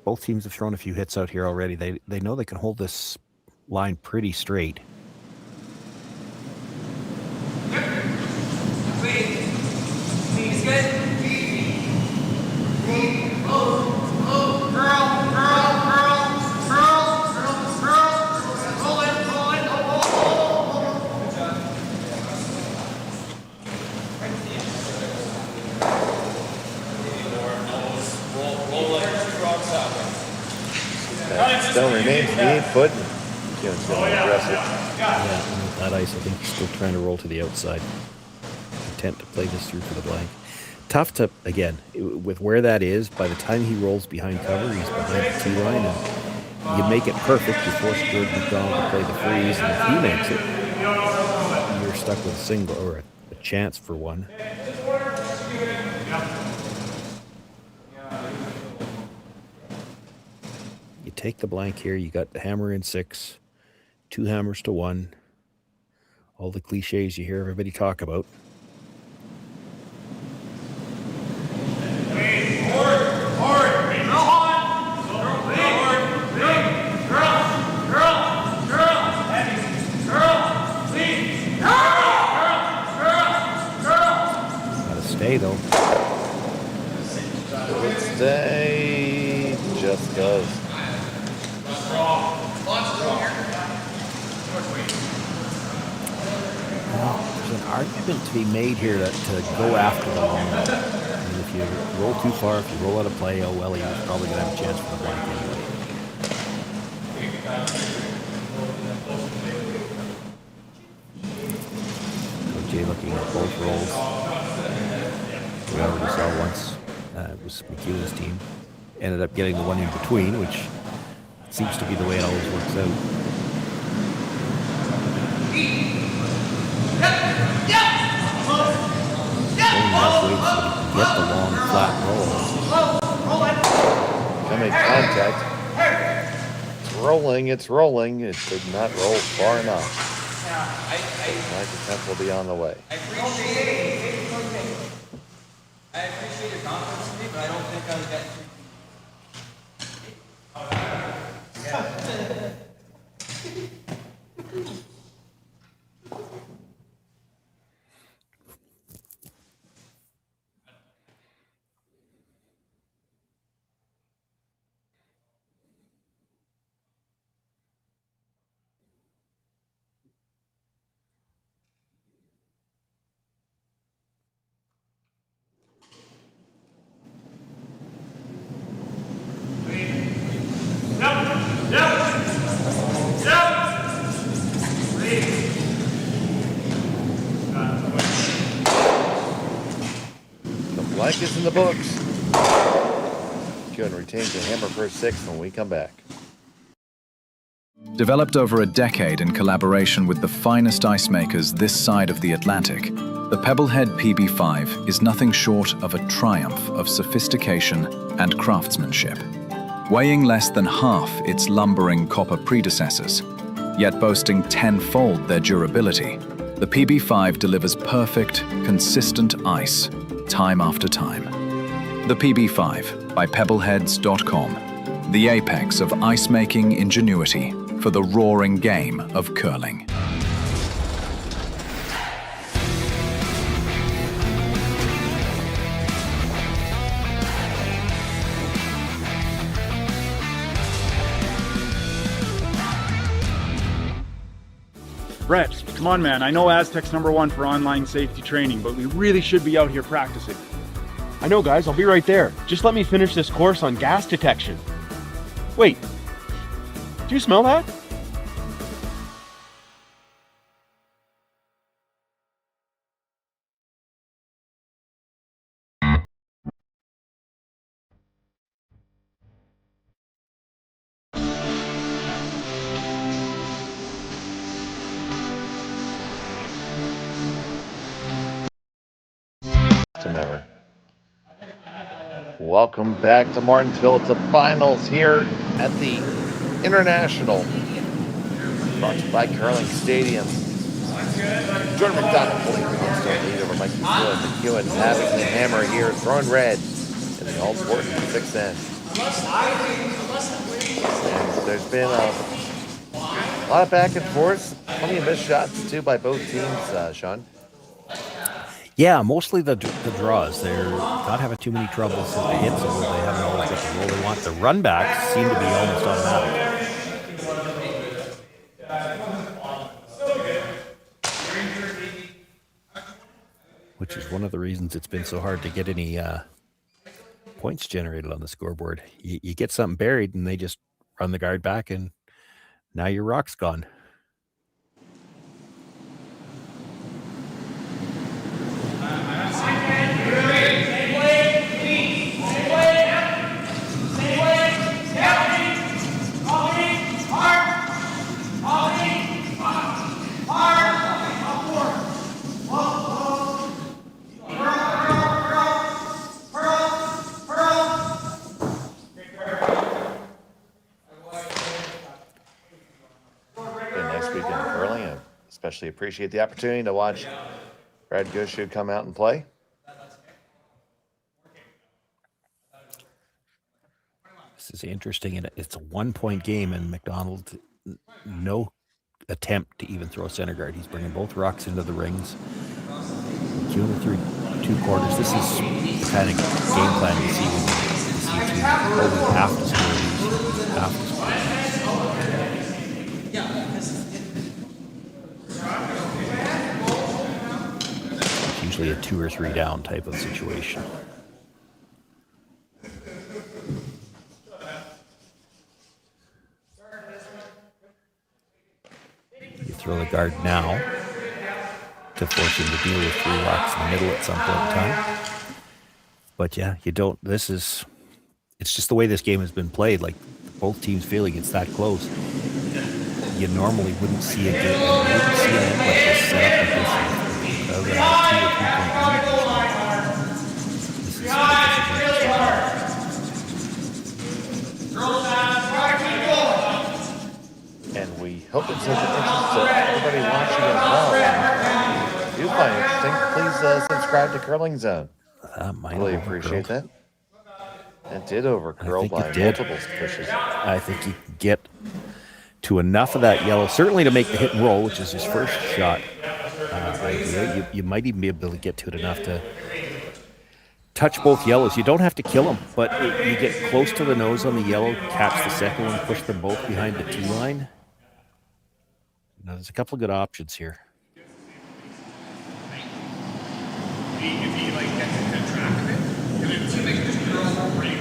E: Both teams have thrown a few hits out here already. They know they can hold this line pretty straight.
D: Stone remains the 8 foot. McEwen's going to address it.
E: Yeah, and with that ice, I think he's still trying to roll to the outside. Intent to play this through for the blank. Tough to, again, with where that is, by the time he rolls behind cover, he's behind the tee line, and you make it perfect. You force Jordon McDonald to play the freeze, and if he makes it, you're stuck with a single or a chance for one. You take the blank here. You got the hammer in 6, 2 hammers to 1. All the cliches you hear everybody talk about. Stay though.
D: Good stay. Just does.
E: Well, there's an argument to be made here that to go after the long ball. I mean, if you roll too far, if you roll out of play, oh well, you're probably going to have a chance for the blank anyway. Coach Jay looking at both rolls. We already saw once it was McEwen's team. Ended up getting the one in between, which seems to be the way it always works out. Only halfway so he can get the long flat roll.
D: Coming contact. It's rolling. It did not roll far enough. Ninth attempt will be on the way.
C: I appreciate your confidence in me, but I don't think I was getting too
D: Blank is in the books. McEwen retains the hammer for 6 when we come back.
F: Developed over a decade in collaboration with the finest ice makers this side of the Atlantic, the Pebblehead PB5 is nothing short of a triumph of sophistication and craftsmanship. Weighing less than half its lumbering copper predecessors, yet boasting tenfold their durability, the PB5 delivers perfect, consistent ice time after time. The PB5 by Pebbleheads.com, the apex of ice-making ingenuity for the roaring game of curling.
B: Brett, come on, man. I know Aztec's #1 for online safety training, but we really should be out here practicing.
G: I know, guys. I'll be right there. Just let me finish this course on gas detection. Wait. Do you smell that?
D: Never. Welcome back to Martensville. It's the finals here at the International, brought to you by Curling Stadium. Jordon McDonald pulling the lead over McEwen. Having the hammer here, throwing red in the all-sport 6th end. And there's been a lot of back and forth, plenty of missed shots too by both teams, Sean.
E: Yeah, mostly the draws. They're not having too many troubles with the hits, although they haven't always got the roll they want. The runbacks seem to be almost automatic. Which is one of the reasons it's been so hard to get any points generated on the scoreboard. You get something buried and they just run the guard back, and now your rock's gone.
D: Especially appreciate the opportunity to watch Brad Gushu come out and play.
E: This is interesting, and it's a 1-point game, and McDonald, no attempt to even throw center guard. He's bringing both rocks into the rings. McEwen through 2 quarters. This is the kind of game plan you see when you see teams over half the score. Half the score. Usually a 2 or 3 down type of situation. You throw the guard now to force him to deal with 3 rocks in the middle at some point in time. But yeah, you don't, it's just the way this game has been played. Like, both teams feeling it's that close. You normally wouldn't see a game, you wouldn't see an end like this set up like this. Other than a 2 or 3 point lead. This is
D: And we hope it's of interest to everybody watching as well. If you find it interesting, please subscribe to Curling Zone. Really appreciate that. It did overcurl by multiple pushes.
E: I think he can get to enough of that yellow, certainly to make the hit and roll, which is his first shot. You might even be able to get to it enough to touch both yellows. You don't have to kill them, but you get close to the nose on the yellow, catch the second one, push them both behind the tee line. Now, there's a couple of good options here.
A: If he like gets into the track of it, and it's like this girl really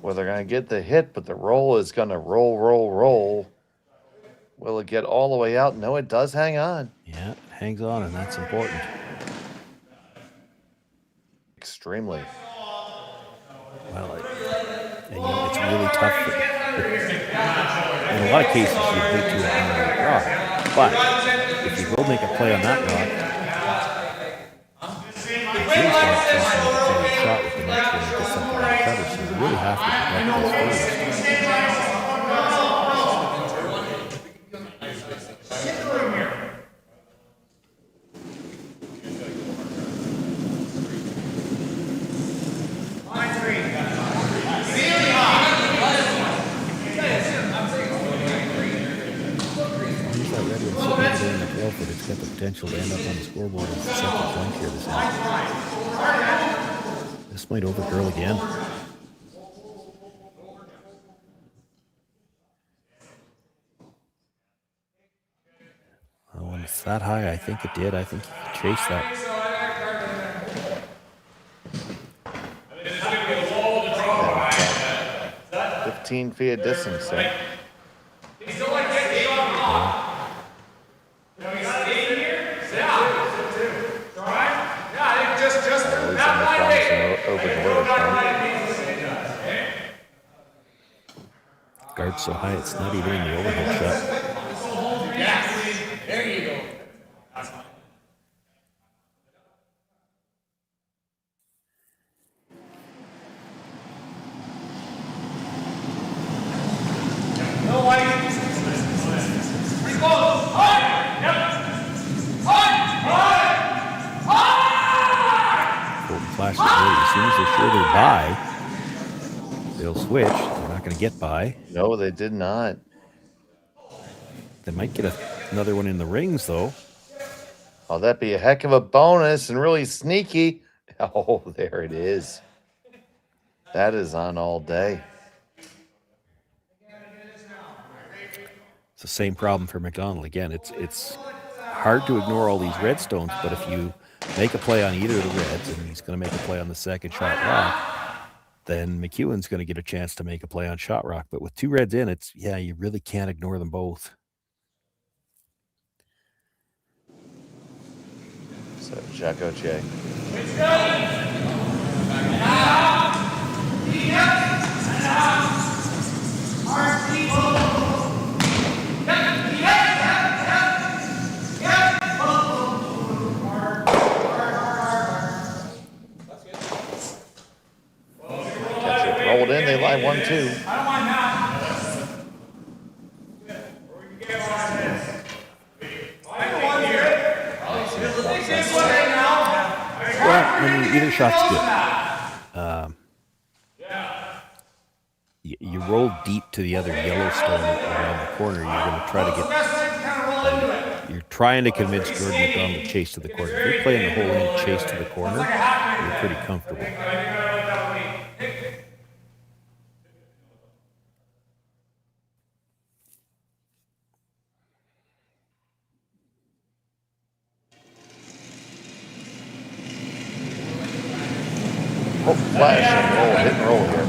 D: Well, they're going to get the hit, but the roll is going to roll. Will it get all the way out? No, it does hang on.
E: Yeah, it hangs on, and that's important.
D: Extremely.
E: Well, it's really tough. In a lot of cases, you hate to have rock. But if you go make a play on that rock, it's really shot with the next one to get something on the cover. So you really have to protect this first. But it's got the potential to end up on the scoreboard as the second point here this inning. This might overgirl again. Well, when it's that high, I think it did. I think he could chase that.
D: 15 feet of distance there.
E: Guard's so high, it's not even in the overhead shot.
A: Yes, there you go. No light. Pretty close. Hard. Yep. Hard.
E: Golden flash is ready. As soon as they're sure they're by, they'll switch. They're not going to get by.
D: No, they did not.
E: They might get another one in the rings, though.
D: Oh, that'd be a heck of a bonus and really sneaky. Oh, there it is. That is on all day.
E: It's the same problem for McDonald. Again, it's hard to ignore all these red stones, but if you make a play on either of the reds, and he's going to make a play on the second shot rock, then McEwen's going to get a chance to make a play on shot rock. But with two reds in, you really can't ignore them both.
D: So Jacko J. Rolled in, they lie 1-2.
A: I don't mind that. Or we can get one on this. I don't want to hear it. This one right now.
E: Well, I mean, either shot's good. You roll deep to the other yellow stone around the corner. You're going to try to get. You're trying to convince Jordon McDonald to chase to the corner. If you're playing the whole end chase to the corner, you're pretty comfortable.
D: Oh, flash and roll, hit and roll here.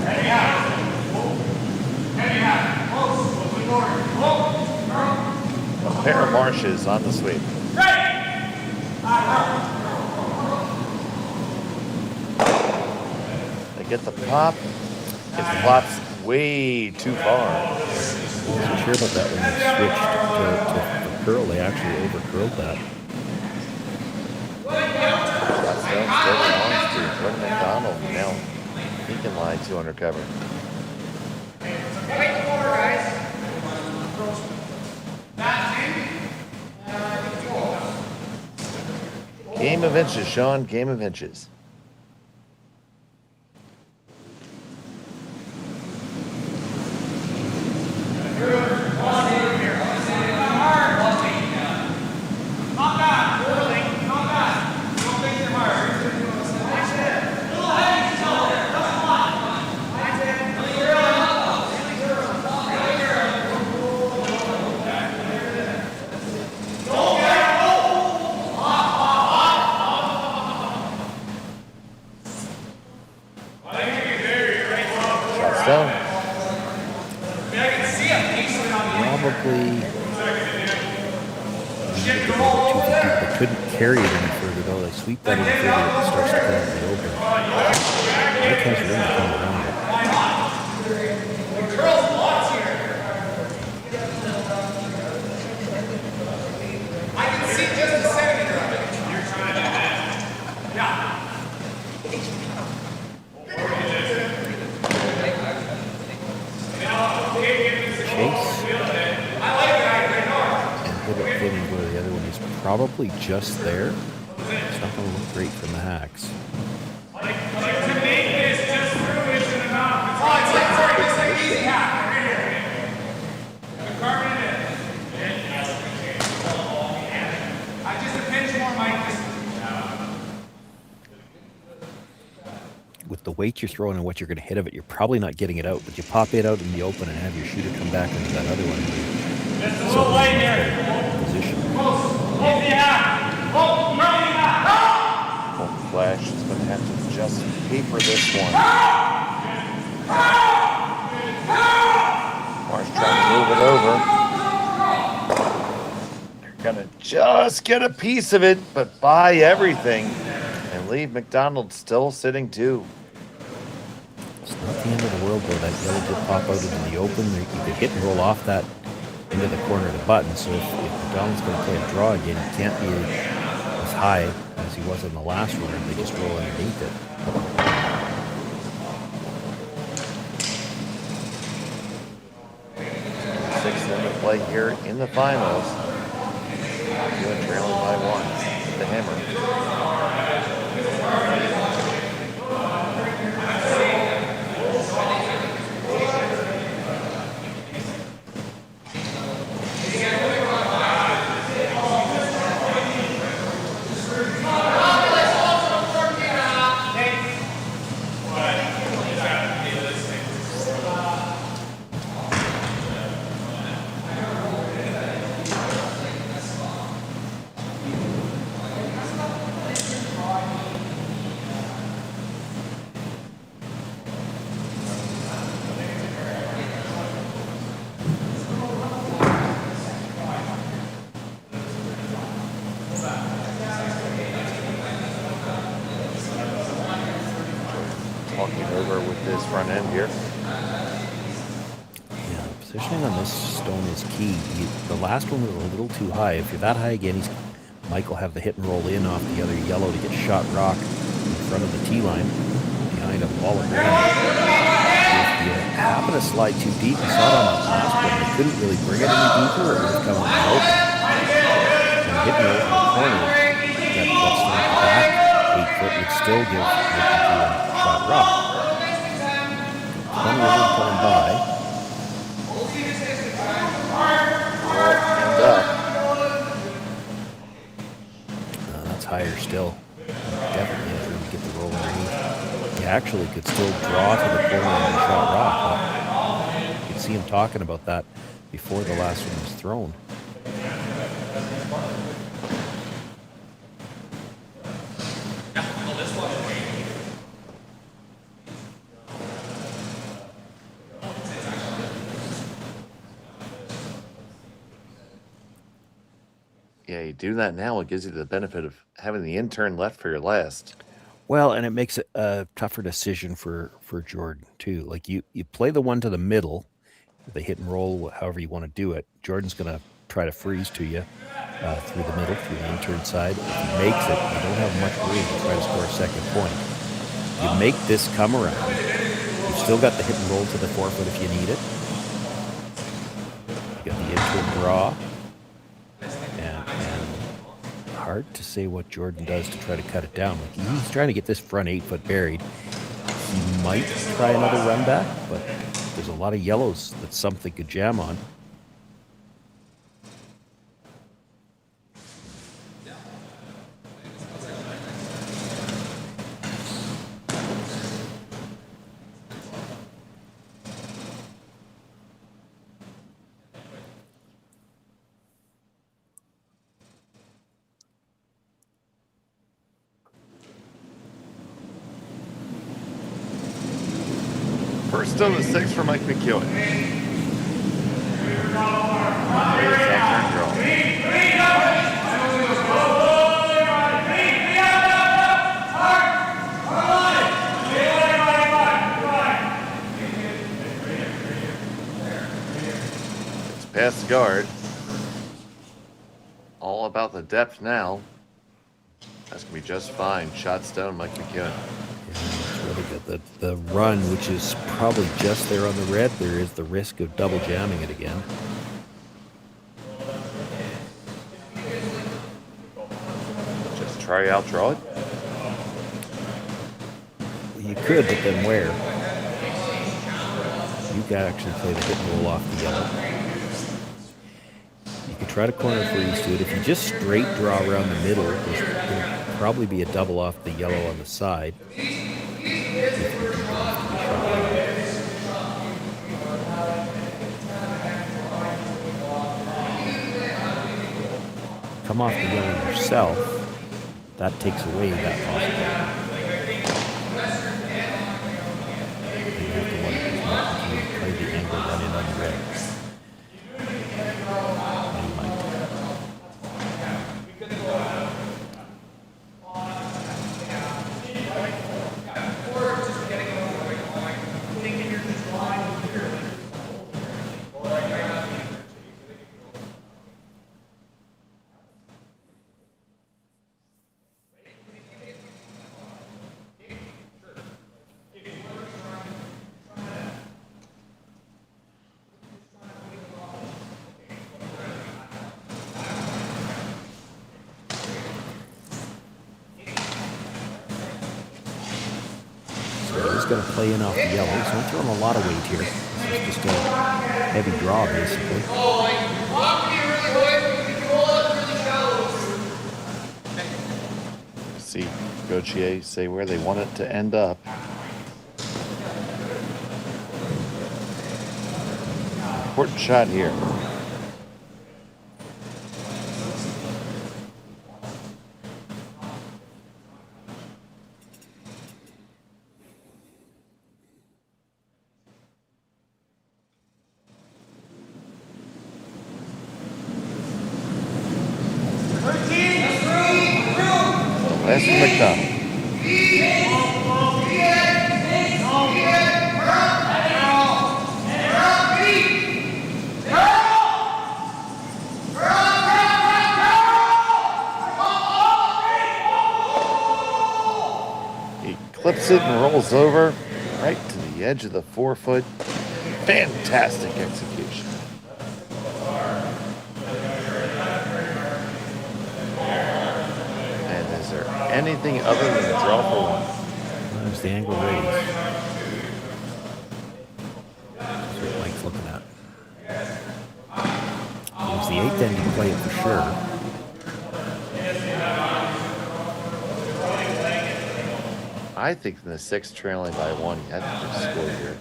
D: A pair of Marshes on the sweep. They get the pop. It flops way too far.
E: I wasn't sure about that when they switched to curl. They actually over-curled that.
D: Jordon McDonald now he can lie 2 under cover. Game of inches, Sean. Game of inches.
E: Couldn't carry it any further though. They sweep that in further, it starts to come out in the open. Mike has room to come around it.
A: I can see just a centimeter of it. You're trying to
E: probably just there. It's not going to look great from the hacks.
A: To make this just through isn't enough. It's like easy hack right here. The carbon in. Just a pinch more, Mike.
E: With the weight you're throwing and what you're going to hit of it, you're probably not getting it out, but you pop it out in the open and have your shooter come back into that other one.
A: Just a little light here.
E: Position.
D: Flash is going to have to just paper this one. Marsh trying to move it over. They're going to just get a piece of it, but buy everything and leave McDonald still sitting 2.
E: It's not the end of the world though. That yellow did pop out into the open. You could hit and roll off that into the corner of the button. So if McDonald's going to play a draw again, he can't be as high as he was in the last one. They just roll underneath it.
D: 6 to play here in the finals. McEwen trailing by 1. The hammer. walking over with his front end here.
E: Yeah, positioning on this stone is key. The last one was a little too high. If you're that high again, Mike will have the hit and roll in off the other yellow to get shot rock in front of the tee line behind a wall of ground. If you happen to slide too deep, you saw it on the last one, you couldn't really bring it any deeper, or it would have come out in open. And hit and roll from the corner, that's not the back 8 foot would still give McEwen shot rock. Plenty of room coming by.
D: And up.
E: That's higher still. Definitely has room to get the roll underneath. He actually could still draw to the corner and shot rock. You could see him talking about that before the last one was thrown.
D: Yeah, you do that now, it gives you the benefit of having the intern left for your last.
E: Well, and it makes it a tougher decision for Jordan too. Like you play the one to the middle, the hit and roll, however you want to do it. Jordan's going to try to freeze to you through the middle, through the intern side. If he makes it, you don't have much room to try to score a second point. You make this come around. You've still got the hit and roll to the 4 foot if you need it. You got the intern draw. And hard to say what Jordan does to try to cut it down. Like he's trying to get this front 8 foot buried. He might try another run back, but there's a lot of yellows that something could jam on.
D: First on the 6 for Mike McEwen. There's that turn draw. It's past the guard. All about the depth now. That's going to be just fine. Shots down, Mike McEwen.
E: Really good. The run, which is probably just there on the red, there is the risk of double jamming it again.
D: Just try out, draw it.
E: Well, you could, but then where? You could actually play the hit and roll off the yellow. You could try to corner freeze to it. If you just straight draw around the middle, there'll probably be a double off the yellow on the side. Come off the yellow yourself, that takes away that possibility. You have to wonder if you play the angle run in on the red. Going to play in off the yellow. So I'm throwing a lot of weight here. This is just a heavy draw, basically.
D: See Gauthier say where they want it to end up. Important shot here. McDonald. flips it and rolls over right to the edge of the 4-foot. Fantastic execution. And is there anything other than a draw for one?
E: There's the angle raise. That's what Mike's looking at. It was the 8th end you play it for sure.
D: I think in the 6th, trailing by 1, he had to score here.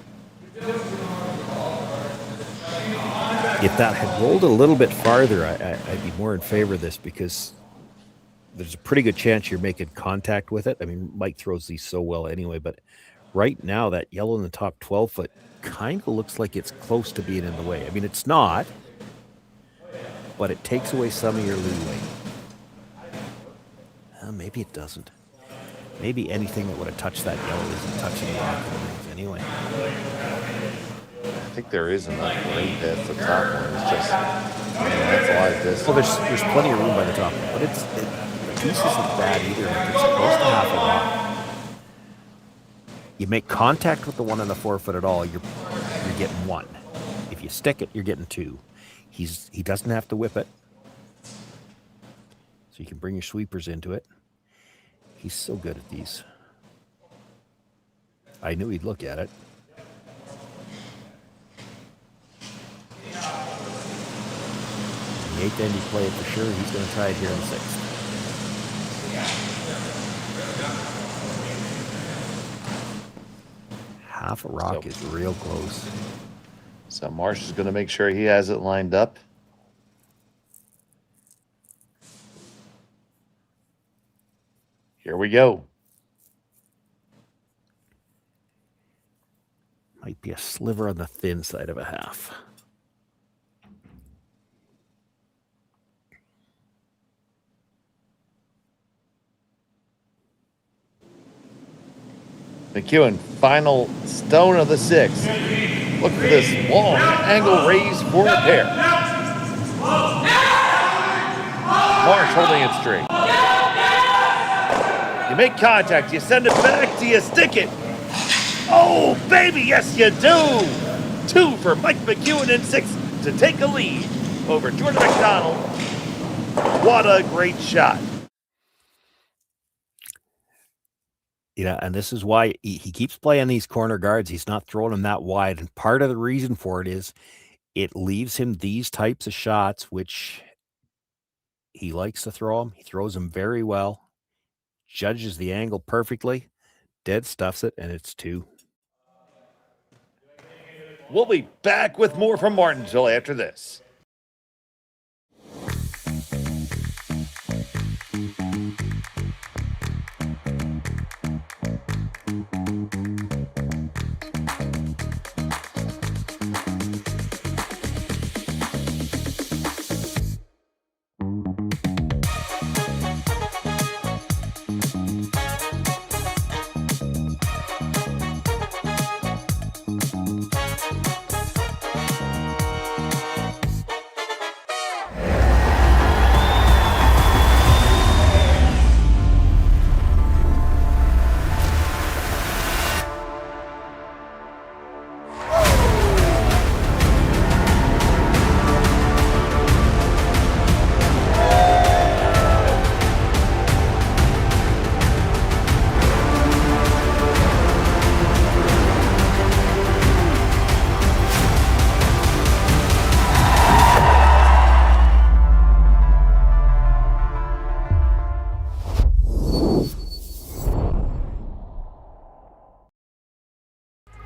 E: If that had rolled a little bit farther, I'd be more in favor of this because there's a pretty good chance you're making contact with it. I mean, Mike throws these so well anyway, but right now that yellow in the top 12-foot kind of looks like it's close to being in the way. I mean, it's not, but it takes away some of your leeway. Maybe it doesn't. Maybe anything that would have touched that yellow isn't touching the rock anyway.
D: I think there is enough right past the top one. It's just, that's a lot of distance.
E: Well, there's plenty of room by the top, but the piece isn't bad either. Like it's close to half a rock. You make contact with the one on the 4-foot at all, you're getting 1. If you stick it, you're getting 2. He doesn't have to whip it, so you can bring your sweepers into it. He's so good at these. I knew he'd look at it. The 8th end you play it for sure. He's going to try it here in the 6th. Half a rock is real close.
D: So Marsh is going to make sure he has it lined up. Here we go.
E: Might be a sliver on the thin side of a half.
D: McEwen, final stone of the 6th. Look for this long angle raise for the pair. Marsh holding it straight. You make contact, you send it back, do you stick it? Oh, baby, yes you do! 2 for Mike McEwen in 6th to take a lead over Jordon McDonald. What a great shot.
E: You know, and this is why he keeps playing these corner guards. He's not throwing them that wide. And part of the reason for it is it leaves him these types of shots, which he likes to throw them. He throws them very well, judges the angle perfectly, dead stuffs it, and it's 2.
D: We'll be back with more from Martensville after this.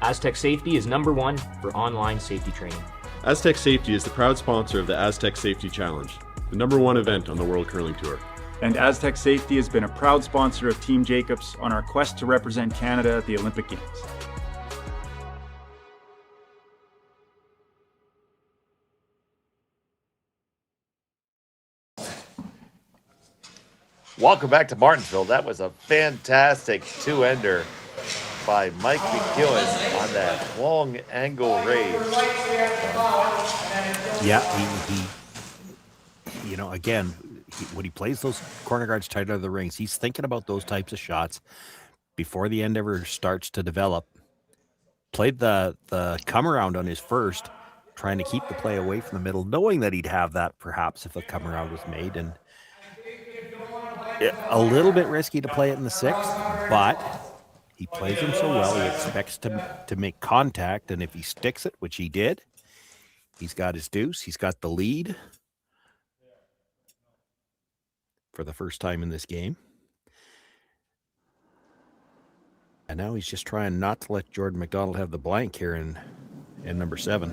J: Aztec Safety is #1 for online safety training.
G: Aztec Safety is the proud sponsor of the Aztec Safety Challenge, the #1 event on the World Curling Tour.
B: And Aztec Safety has been a proud sponsor of Team Jacobs on our quest to represent Canada at the Olympic Games.
D: Welcome back to Martensville. That was a fantastic 2-ender by Mike McEwen on that long angle raise.
E: Yeah, he you know, again, when he plays those corner guards tight out of the rings, he's thinking about those types of shots before the end ever starts to develop. Played the come around on his first, trying to keep the play away from the middle, knowing that he'd have that perhaps if a come around was made. And a little bit risky to play it in the sixth, but he plays them so well, he expects to make contact, and if he sticks it, which he did, he's got his deuce. He's got the lead for the first time in this game. And now he's just trying not to let Jordon McDonald have the blank here in number 7.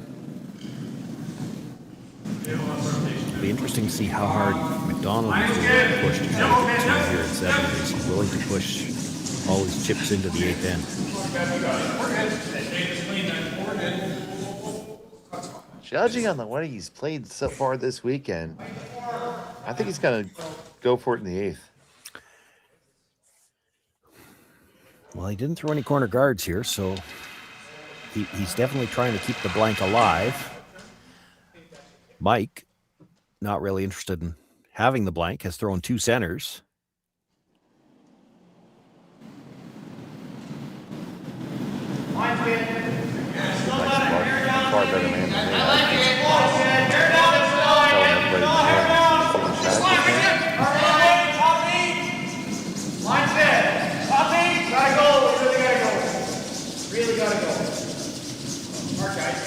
E: It'll be interesting to see how hard McDonald is willing to push to try to get 2 here in 7. Is he willing to push all his chips into the 8th end?
D: Judging on the way he's played so far this weekend, I think he's going to go for it in the 8th.
E: Well, he didn't throw any corner guards here, so he's definitely trying to keep the blank alive. Mike, not really interested in having the blank, has thrown 2 centers.
D: Far better man than me.
C: Really gotta go. Mark, guys.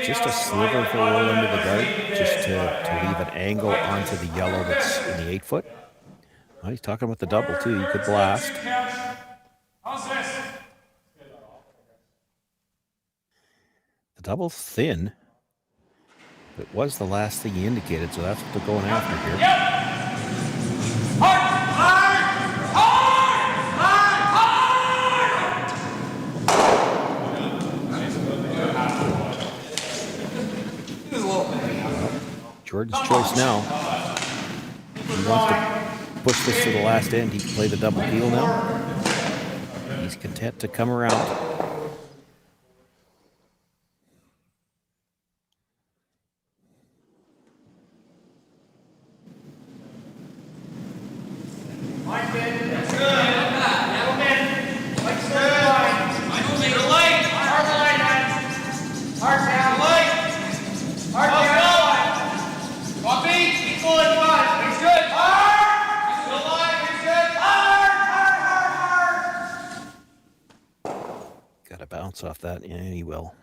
E: Just a sliver of a roll into the guard, just to leave an angle onto the yellow that's in the 8-foot. Well, he's talking about the double, too. You could blast. The double's thin. It was the last thing he indicated, so that's what they're going after here. Jordan's choice now. He wants to push this to the last end. He can play the double deal now. He's content to come around. Off that, yeah, he will.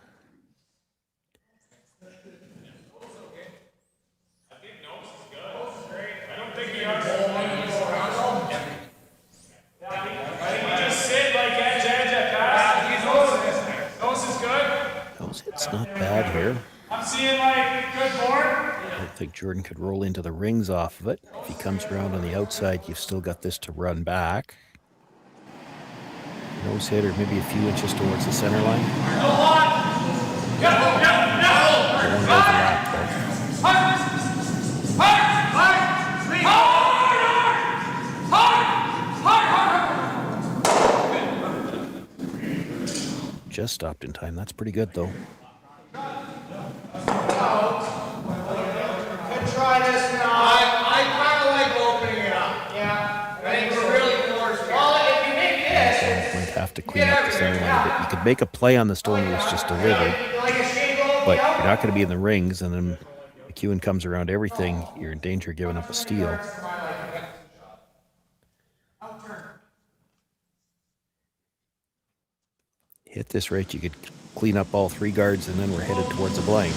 E: It's not bad here.
A: I'm seeing like good board.
E: I don't think Jordan could roll into the rings off of it. If he comes around on the outside, you've still got this to run back. Nose hit, or maybe a few inches towards the center line. Just stopped in time. That's pretty good, though.
C: Good try this now. I kind of like opening it up. Yeah. I think we're really close. Well, if you make this,
E: might have to clean up the center line a bit. You could make a play on the stone that was just delivered, but you're not going to be in the rings, and then McEwen comes around everything. You're in danger of giving up a steal. Hit this right, you could clean up all 3 guards, and then we're headed towards a blank.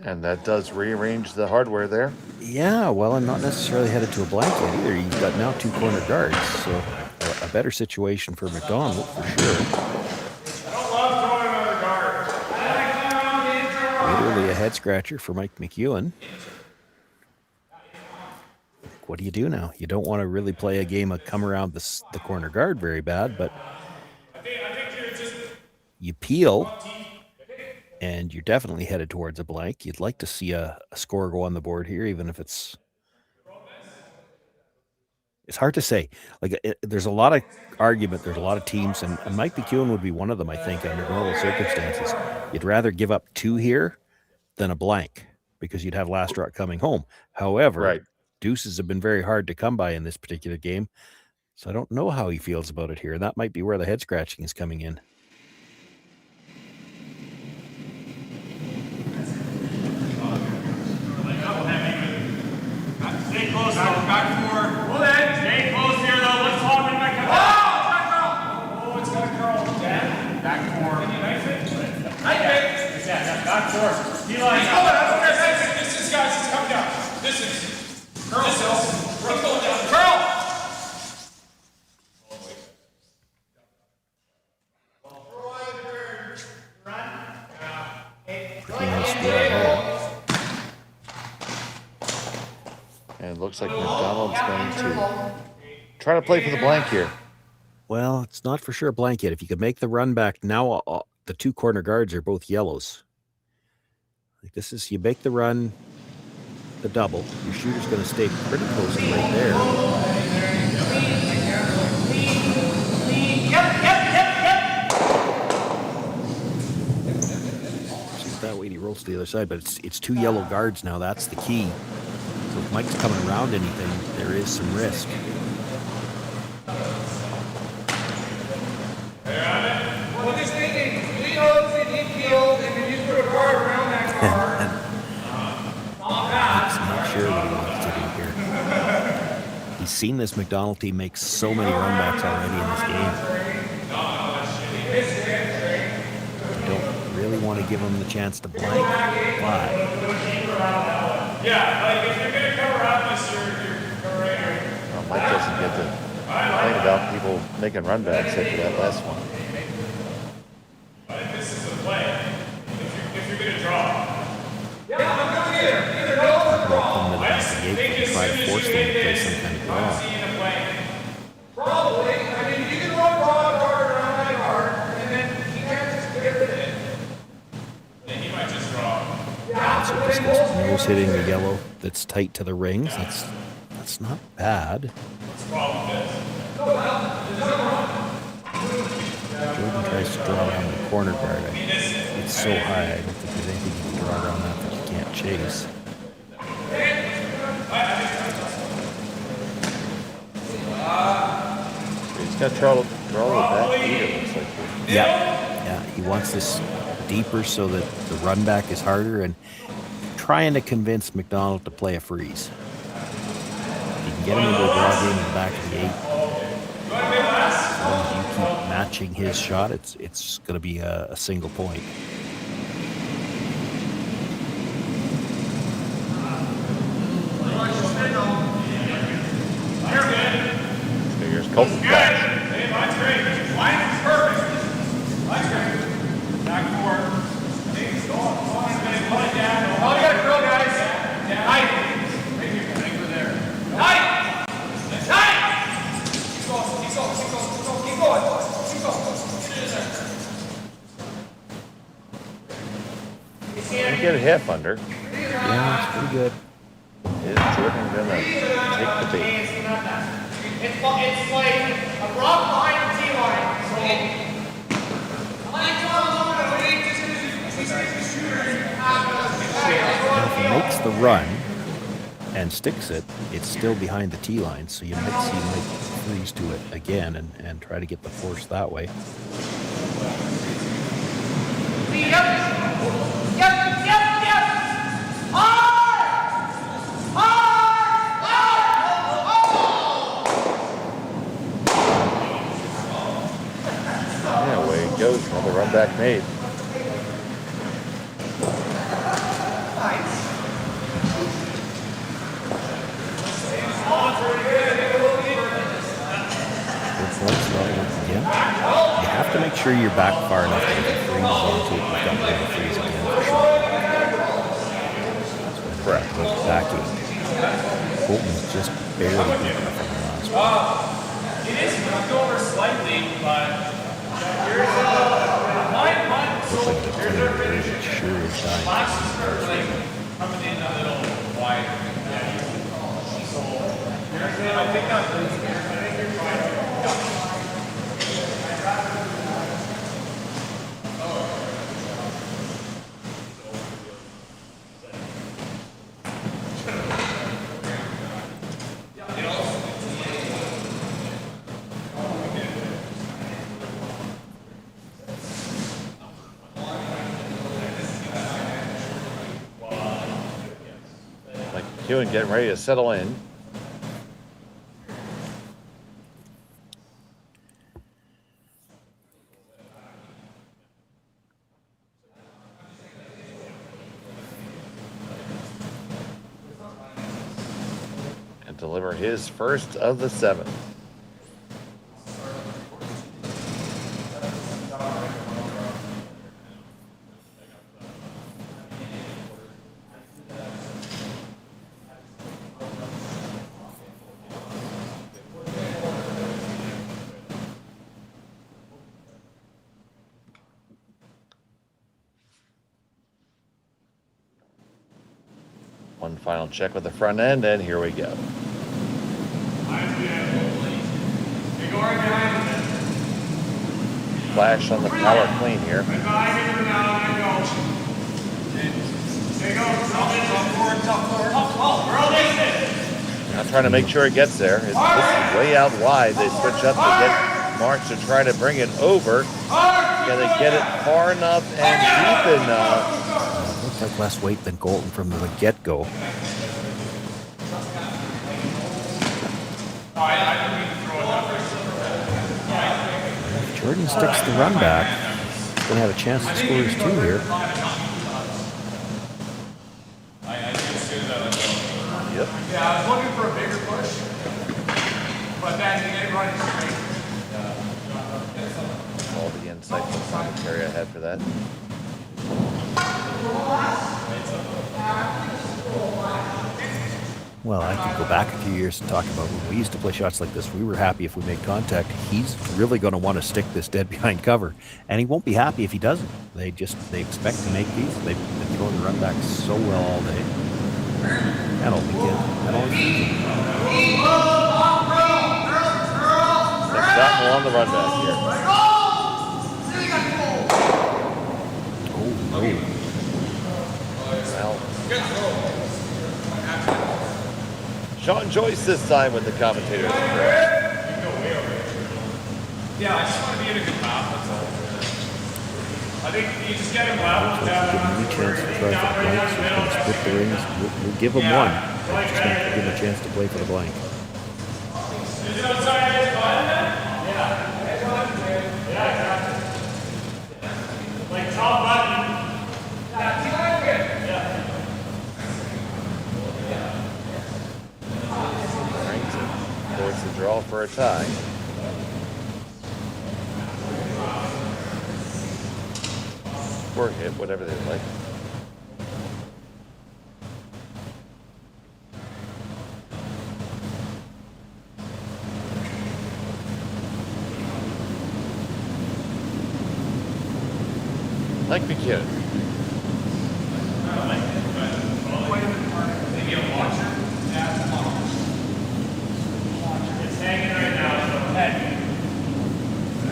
D: And that does rearrange the hardware there.
E: Yeah, well, and not necessarily headed to a blank yet either. You've got now 2 corner guards, so a better situation for McDonald for sure. Literally a head scratcher for Mike McEwen. what do you do now? You don't want to really play a game of come around the corner guard very bad, but you peel, and you're definitely headed towards a blank. You'd like to see a score go on the board here, even if it's hard to say. Like, there's a lot of argument. There's a lot of teams, and Mike McEwen would be one of them, I think, under normal circumstances. You'd rather give up 2 here than a blank because you'd have last rock coming home. However, deuces have been very hard to come by in this particular game, so I don't know how he feels about it here. That might be where the head scratching is coming in.
A: Stay close, back 4. Hold it. Stay close here, though. Let's hop in back up. Oh, it's got to curl. Back 4. Can you knife it? Knife it. Yeah, back 4. D-line. This is, guys, it's coming down. This is. Curl. This is. Going down. Curl.
D: And it looks like McDonald's going to try to play for the blank here.
E: Well, it's not for sure a blank yet. If you could make the run back now, the 2 corner guards are both yellows. Like, this is, you make the run, the double. Your shooter's going to stay pretty close to right there. See, that way he rolls to the other side, but it's 2 yellow guards now. That's the key. So if Mike's coming around anything, there is some risk.
A: Well, just thinking, he knows that he peeled, and then you put a guard around that guard.
E: Mike's not sure what he wants to do here. He's seen this McDonald team make so many runbacks already in this game. You don't really want to give him the chance to blank, but
A: Yeah, like if you're going to cover up this, you're cover right here.
D: Well, Mike doesn't get to complain about people making runbacks after that last one.
A: But this is the play. If you're going to draw. Yeah, I'm going either go or draw. I just think as soon as you hit this, I'm seeing a play. Probably. I mean, you can draw a guard around that guard, and then he can't just get rid of it. Then he might just draw.
E: so this gets nose hitting the yellow that's tight to the rings. That's not bad. Jordan tries to draw around the corner guard. It's so high. I don't think there's anything you can draw around that that you can't chase.
D: He's got trouble with that feet, it looks like.
E: Yeah, he wants this deeper so that the run back is harder, and trying to convince McDonald to play a freeze. You can get him into a draw game in the back of the 8. As long as you keep matching his shot, it's going to be a single point.
D: Here's Colton back.
A: Hey, mine's great. Line is perfect. Mine's great. Back forward. Hey, go on. Put it down. Oh, you got to grow, guys. Tight. Right over there. Tight. Tight. Keep going. Keep going. Keep going. Keep going. Keep going.
D: You get a half under.
E: Yeah, it's pretty good.
D: Is Jordan going to take the bait?
C: It's like a rock behind the T-line. So
E: Now, if he makes the run and sticks it, it's still behind the T-line, so you might see Mike freeze to it again and try to get the force that way.
D: Yeah, away he goes. Another run back made.
E: Again. You have to make sure you're back far enough that if you freeze onto it, you've got room to freeze again for sure.
D: Correct.
E: Backing. Colton's just barely beaten him from the last one.
A: It is moved over slightly, but here's nine months.
E: Looks like the
A: Here's their finish.
E: it sure is dying.
A: Last is like coming in a little wider. So I think you're fine.
D: McEwen getting ready to settle in. And deliver his first of the 7. One final check with the front end, and here we go. Flash on the power clean here. Now trying to make sure it gets there. This is way out wide. They switch up to get March to try to bring it over. Can they get it far enough and deep enough?
E: Looks like less weight than Colton from the get-go. If Jordan sticks the run back, he's going to have a chance to score his 2 here.
D: Yep.
A: Yeah, I was looking for a bigger push, but then he didn't run it straight.
D: All the insightful commentary I had for that.
E: Well, I could go back a few years and talk about when we used to play shots like this. We were happy if we made contact. He's really going to want to stick this dead behind cover, and he won't be happy if he doesn't. They expect to make these. They've been throwing the run back so well all day. That'll be good. That'll be easy.
D: McDonald on the run back here.
E: Oh, no.
D: Well, Sean Joyce this time with the commentators.
A: Yeah, I just want to be in a good map, that's all. I think you just get him left.
E: Give him a chance to try for the blank, so he's going to split the rings. We'll give him one. But just not give him a chance to play for the blank.
A: Is it outside his button then? Yeah. Yeah, exactly. Like top button. Yeah.
D: Brings it towards the draw for a tie. Or hit, whatever they like. Like McEwen.
A: Maybe a watcher. It's hanging right now, so head.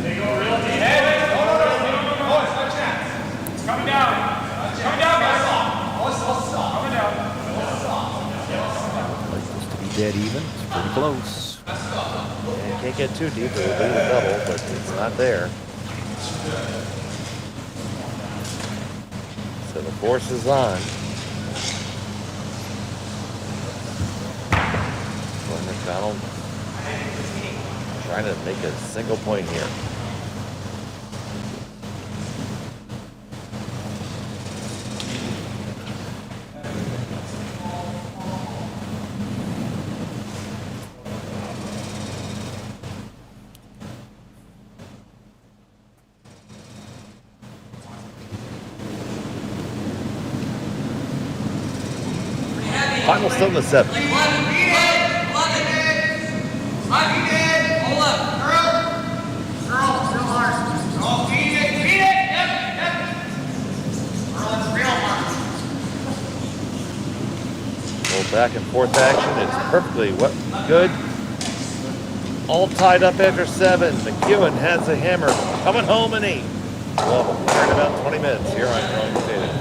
A: They go real deep. Hey, no, it's no chance. It's coming down. It's coming down, guys. Coming down.
E: Like this to be dead even. It's pretty close.
D: Yeah, can't get too deep. It'll be the double, but it's not there. So the force is on. Jordon McDonald trying to make a single point here. Final still in the 7th. back and forth action. It's perfectly good. All tied up after 7. McEwen has a hammer coming home in 8. We'll have a winner in about 20 minutes here on Curling Stadium.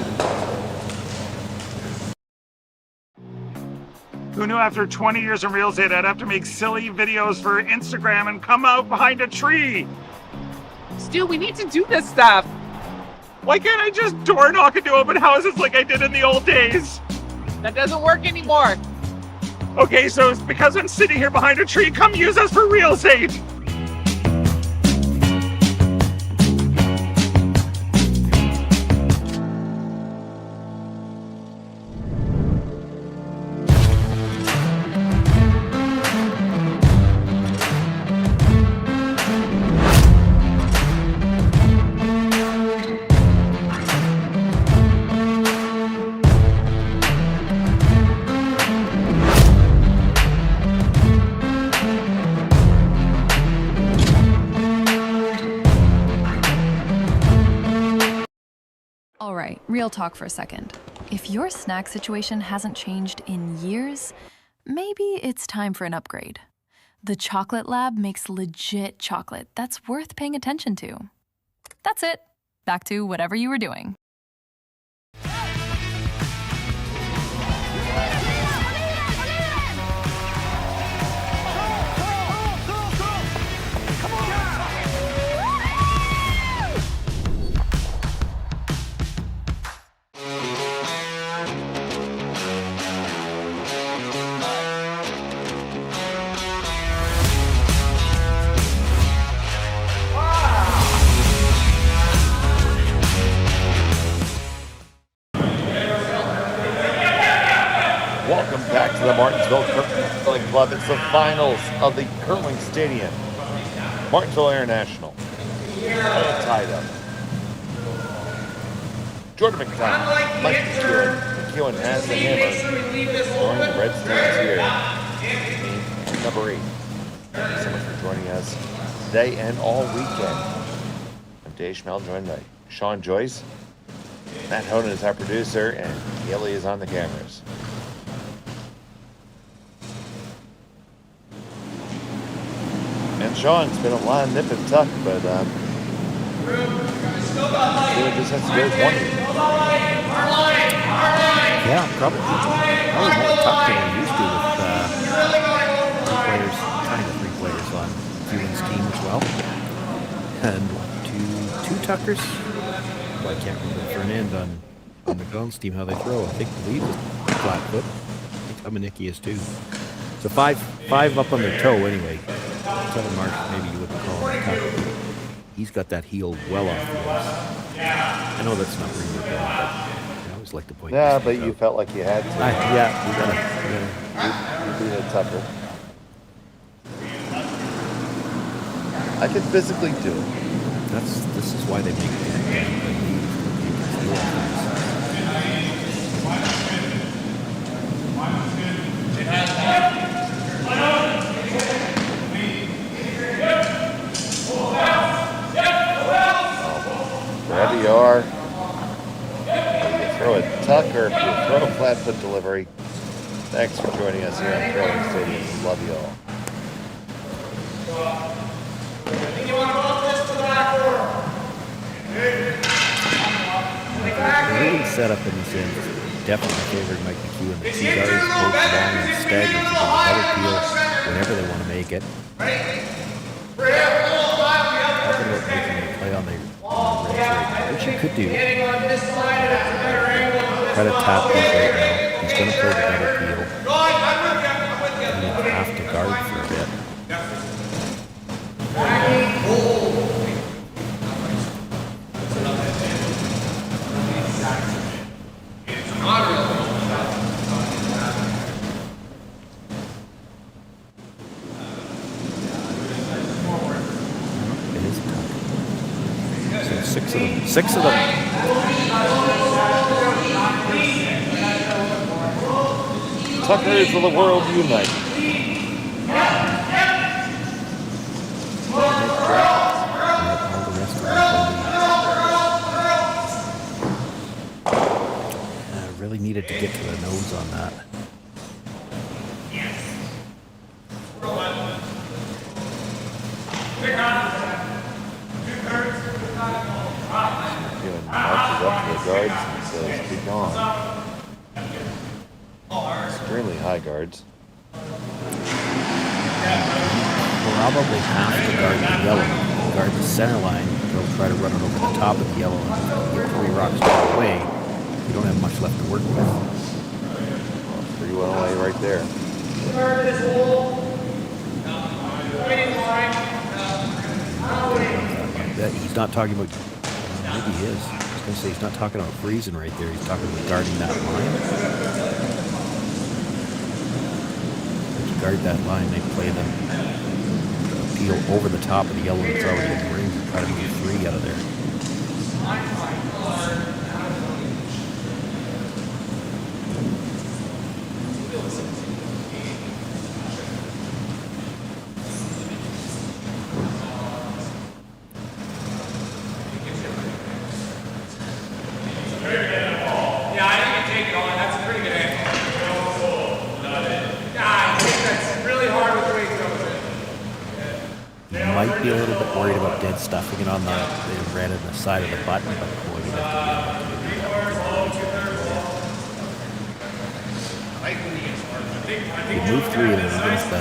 B: Who knew after 20 years in real estate I'd have to make silly videos for Instagram and come out behind a tree?
I: Stu, we need to do this stuff.
B: Why can't I just door knock into open houses like I did in the old days?
I: That doesn't work anymore.
B: Okay, so it's because I'm sitting here behind a tree. Come use us for real estate.
H: All right, real talk for a second. If your snack situation hasn't changed in years, maybe it's time for an upgrade. The Chocolate Lab makes legit chocolate that's worth paying attention to. That's it. Back to whatever you were doing.
D: Welcome back to the Martensville Curling Club. It's the finals of the Curling Stadium. Martensville International. All tied up. Jordon McDonald, McEwen has the hammer. Joining the Red Steams here. Team number 8. Thank you so much for joining us today and all weekend. I'm Dave Schmel, joined by Sean Joyce. Matt Honan is our producer, and Haley is on the cameras. And Sean, it's been a lot of nip and tuck, but it just has to go with one.
E: Yeah, probably more tucked than we used to with players, kind of 3 players on McEwen's team as well. And 2 tuckers. Well, I can't remember for an end on McDonald's team how they throw. I believe it's flat foot. I think Dominicky is too. So 5 up on their toe anyway. 7 marks, maybe you wouldn't call him a tucker. He's got that heel well off the ice. I know that's not really good, but I always like to point.
D: Yeah, but you felt like you had to.
E: Yeah, we gotta.
D: You beat a tucker. I can physically do it.
E: This is why they make it.
D: Wherever you are, whether you throw a tuck or if you throw a flat foot delivery, thanks for joining us here on Curling Stadium. Love you all.
E: Really set up in this end. Definitely favored Mike McEwen. The 2 guards both long and staggered to do a double peel whenever they want to make it. Talking about making a play on the rim right, which you could do. Try to tap these right now. He's going to pull the double peel. And you have to guard for a bit. It is tough. So 6 of them. 6 of them.
D: Tuckers of the world unite.
E: Really needed to get to the nose on that.
D: McEwen marches up to the guards and says, "Be gone." Extremely high guards.
E: Probably have to guard the yellow. Guard the center line. They'll try to run it over the top of the yellow and get 3 rocks out away. You don't have much left to work with.
D: 3-1 away right there.
E: He's not talking about. Maybe he is. I was going to say he's not talking about freezing right there. He's talking about guarding that line. If you guard that line, they play them peel over the top of the yellow that's already in the ring and try to move 3 out of there. Might be a little bit worried about dead stuffing it on the red and the side of the button, but boy, you have to be able to do that. You move 3 and then even if the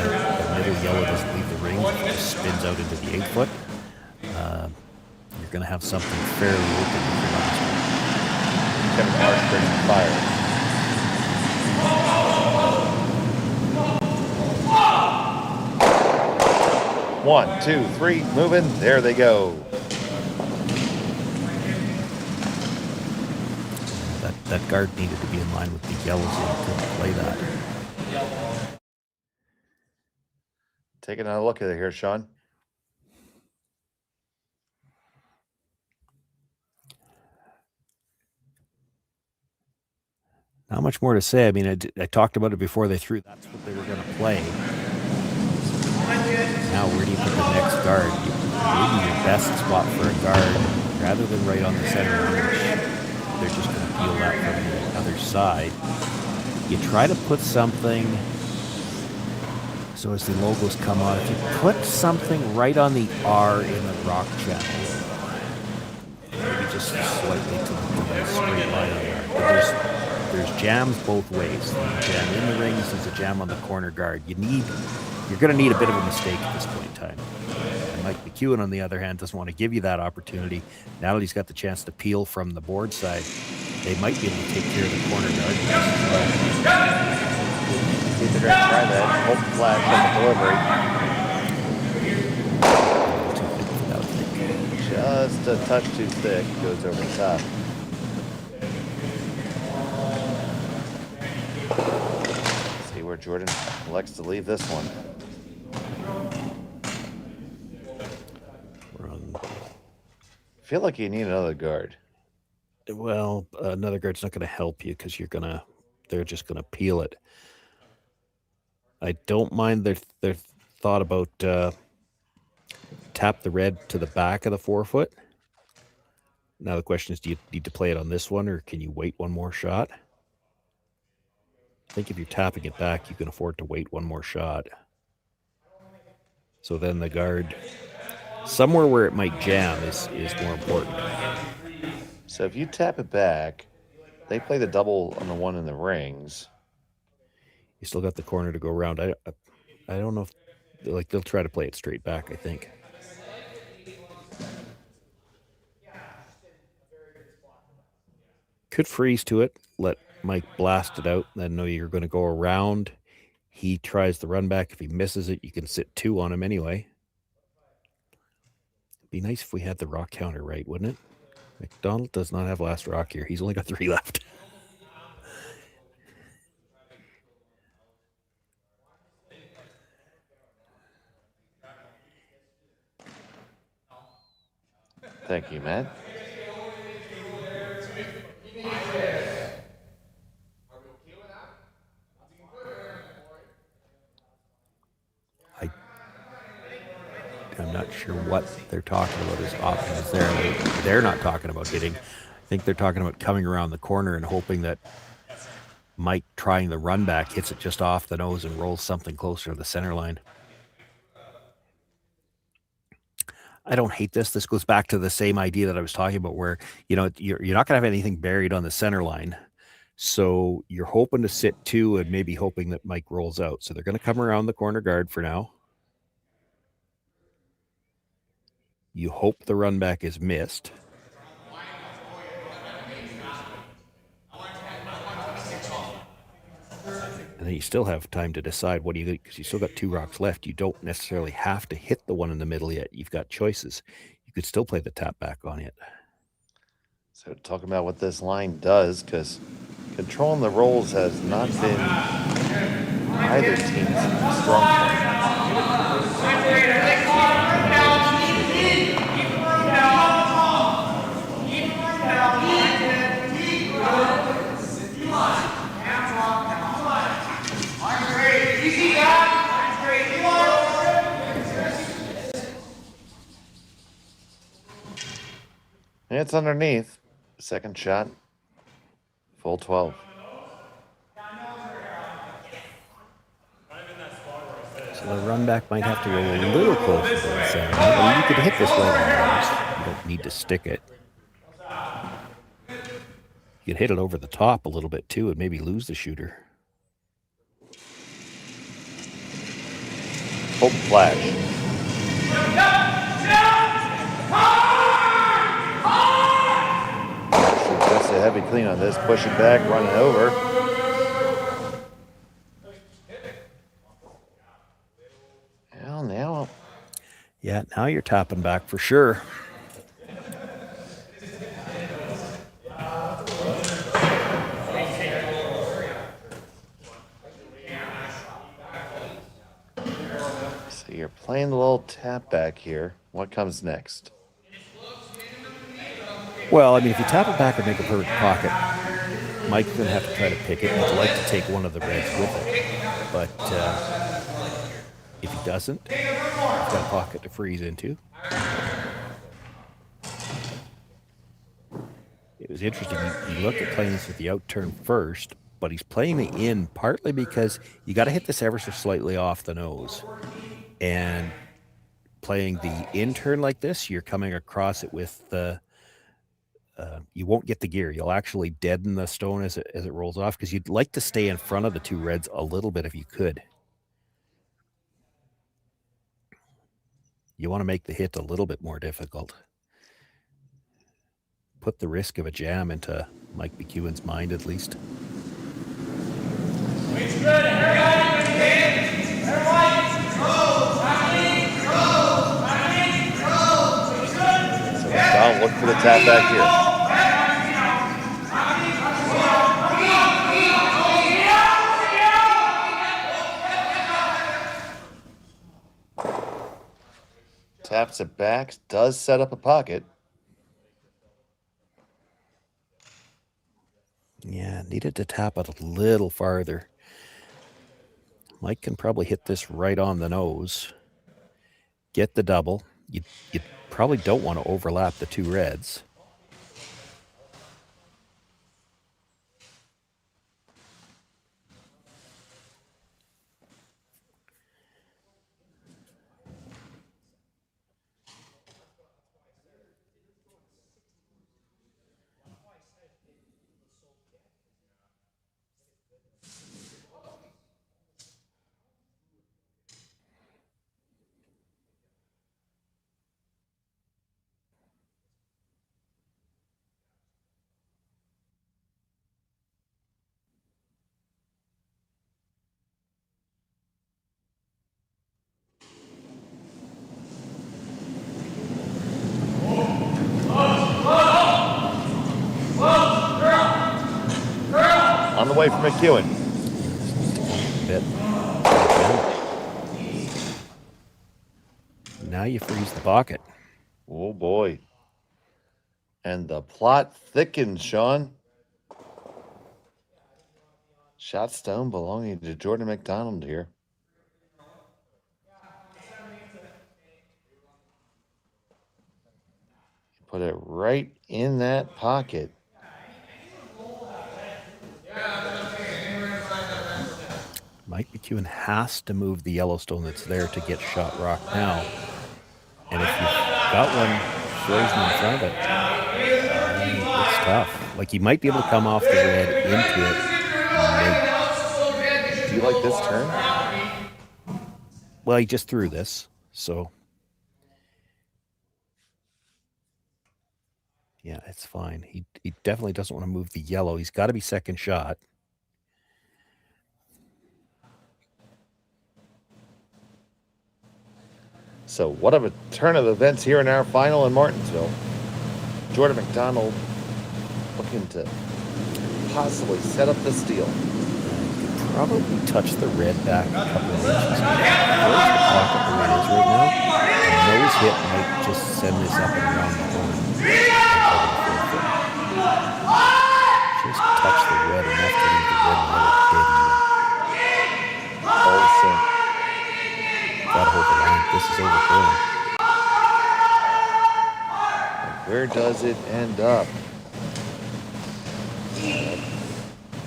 E: middle yellow doesn't leave the ring, it just spins out into the 8-foot. You're going to have something fairly open if you're not.
D: Kevin Marsh bringing fire. One, 2, 3, moving. There they go.
E: That guard needed to be in line with the yellows, so he couldn't play that.
D: Taking a look at it here, Sean.
E: Not much more to say. I mean, I talked about it before they threw. That's what they were going to play. Now, where do you put the next guard? Maybe your best spot for a guard, rather than right on the center line, they're just going to peel that from the other side. You try to put something, so as the logos come on, if you put something right on the R in the rock channel, maybe just slightly to the straight line on there. But there's jams both ways. There's a jam in the rings, there's a jam on the corner guard. You're going to need a bit of a mistake at this point in time. And Mike McEwen, on the other hand, doesn't want to give you that opportunity. Now that he's got the chance to peel from the board side, they might be able to take care of the corner guard.
D: They're going to try that. Hope flash on the delivery. Just a touch too thick. Goes over the top. See where Jordon elects to leave this one. I feel like you need another guard.
E: Well, another guard's not going to help you because they're just going to peel it. I don't mind their thought about tap the red to the back of the 4-foot. Now the question is, do you need to play it on this one, or can you wait one more shot? I think if you're tapping it back, you can afford to wait one more shot. So then the guard, somewhere where it might jam is more important.
D: So if you tap it back, they play the double on the one in the rings.
E: You still got the corner to go around. I don't know if they'll try to play it straight back, I think. Could freeze to it, let Mike blast it out, then know you're going to go around. He tries the run back. If he misses it, you can sit 2 on him anyway. It'd be nice if we had the rock counter right, wouldn't it? McDonald does not have last rock here. He's only got 3 left.
D: Thank you, Matt.
E: I'm not sure what they're talking about as often as they're not talking about hitting. I think they're talking about coming around the corner and hoping that Mike, trying the run back, hits it just off the nose and rolls something closer to the center line. I don't hate this. This goes back to the same idea that I was talking about where, you're not going to have anything buried on the center line. So you're hoping to sit 2 and maybe hoping that Mike rolls out. So they're going to come around the corner guard for now. You hope the run back is missed. And then you still have time to decide what do you think, because you still got 2 rocks left. You don't necessarily have to hit the one in the middle yet. You've got choices. You could still play the tap back on it.
D: So talking about what this line does, because controlling the rolls has not been either team's strong point. And it's underneath. Second shot. Full 12.
E: So the run back might have to roll a little closer to the center. I mean, you could hit this right on the nose. You don't need to stick it. You could hit it over the top a little bit too and maybe lose the shooter.
D: Hold the flash. Just a heavy clean on this. Pushing back, running over. Well, now.
E: Yeah, now you're tapping back for sure.
D: So you're playing the little tap back here. What comes next?
E: Well, I mean, if you tap it back and make a perfect pocket, Mike's going to have to try to pick it. He'd like to take one of the reds with it. But if he doesn't, he's got a pocket to freeze into. It was interesting. He looked at playing this with the out turn first, but he's playing the in partly because you got to hit this ever so slightly off the nose. And playing the in turn like this, you're coming across it with the... you won't get the gear. You'll actually deaden the stone as it rolls off because you'd like to stay in front of the 2 reds a little bit if you could. You want to make the hit a little bit more difficult. Put the risk of a jam into Mike McEwen's mind at least.
D: So McDonald look for the tap back here. Taps it back, does set up a pocket.
E: Yeah, needed to tap it a little farther. Mike can probably hit this right on the nose. Get the double. You probably don't want to overlap the 2 reds.
D: On the way from McEwen.
E: Bit. Now you freeze the pocket.
D: Oh boy. And the plot thickens, Sean. Shot stone belonging to Jordon McDonald here. Put it right in that pocket.
E: Mike McEwen has to move the Yellowstone that's there to get shot rock now. And if you've That one throws him in front of it. It's tough. Like, he might be able to come off the red into it.
D: Do you like this turn?
E: Well, he just threw this, so. Yeah, it's fine. He definitely doesn't want to move the yellow. He's got to be second shot.
D: So what of a turn of events here in our final in Martensville. Jordon McDonald looking to possibly set up the steal.
E: Probably touch the red back a couple of inches. Where's the pocket where it is right now? A nose hit might just send this up and around the horn. Just touch the red enough to leave the red and let it dead even.
D: Also,
E: gotta hold the line. This is over curling.
D: where does it end up?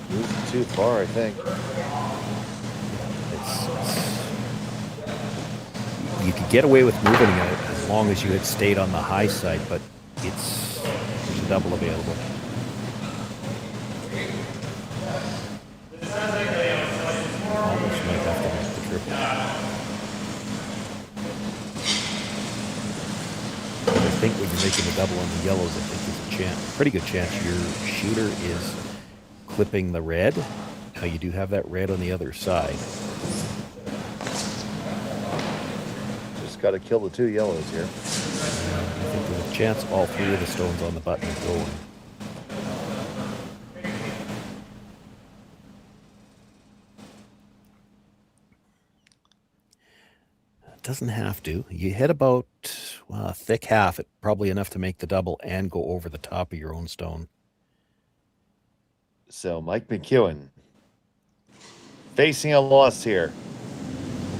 D: Moved too far, I think.
E: You could get away with moving it as long as you had stayed on the high side, but there's a double available. Almost might have to make the triple. I think when you're making a double on the yellows, I think there's a pretty good chance your shooter is clipping the red. Now you do have that red on the other side.
D: Just got to kill the two yellows here.
E: I think there's a chance all three of the stones on the button are going. Doesn't have to. You hit about a thick half, probably enough to make the double and go over the top of your own stone.
D: So Mike McEwen facing a loss here.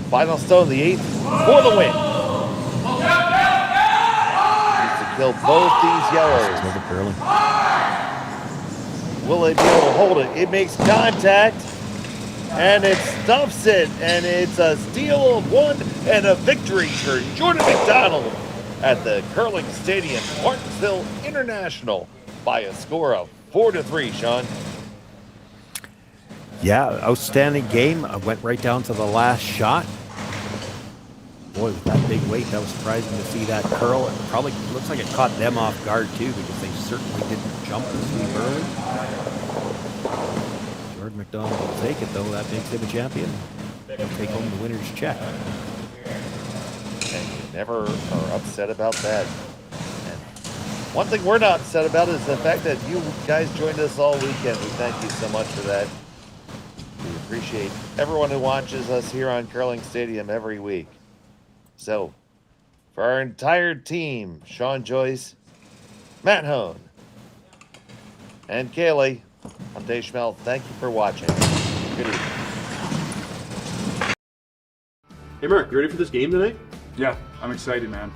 D: Final stone, the 8th for the win. Needs to kill both these yellows. Will it be able to hold it? It makes contact. And it stuffs it, and it's a steal of 1 and a victory for Jordon McDonald at the Curling Stadium, Martensville International, by a score of 4-3, Sean.
E: Yeah, outstanding game. I went right down to the last shot. Boy, with that big weight, that was surprising to see that curl. It probably looks like it caught them off guard, too, because they certainly didn't jump the sweep early. Jordon McDonald will take it, though. That makes him a champion. He'll take home the winner's check.
D: And you never are upset about that. And one thing we're not upset about is the fact that you guys joined us all weekend. We thank you so much for that. We appreciate everyone who watches us here on Curling Stadium every week. So, for our entire team, Sean Joyce, Matt Hone, and Kaylee, I'm Dave Schmel. Thank you for watching. Good evening.
G: Hey, Mark, you ready for this game tonight?
B: Yeah, I'm excited, man.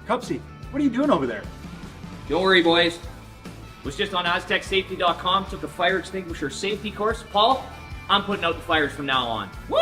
B: Cupsy, what are you doing over there?
J: Don't worry, boys. Was just on aztecsafety.com, took a fire extinguisher safety course. Paul, I'm putting out the fires from now on. Woo!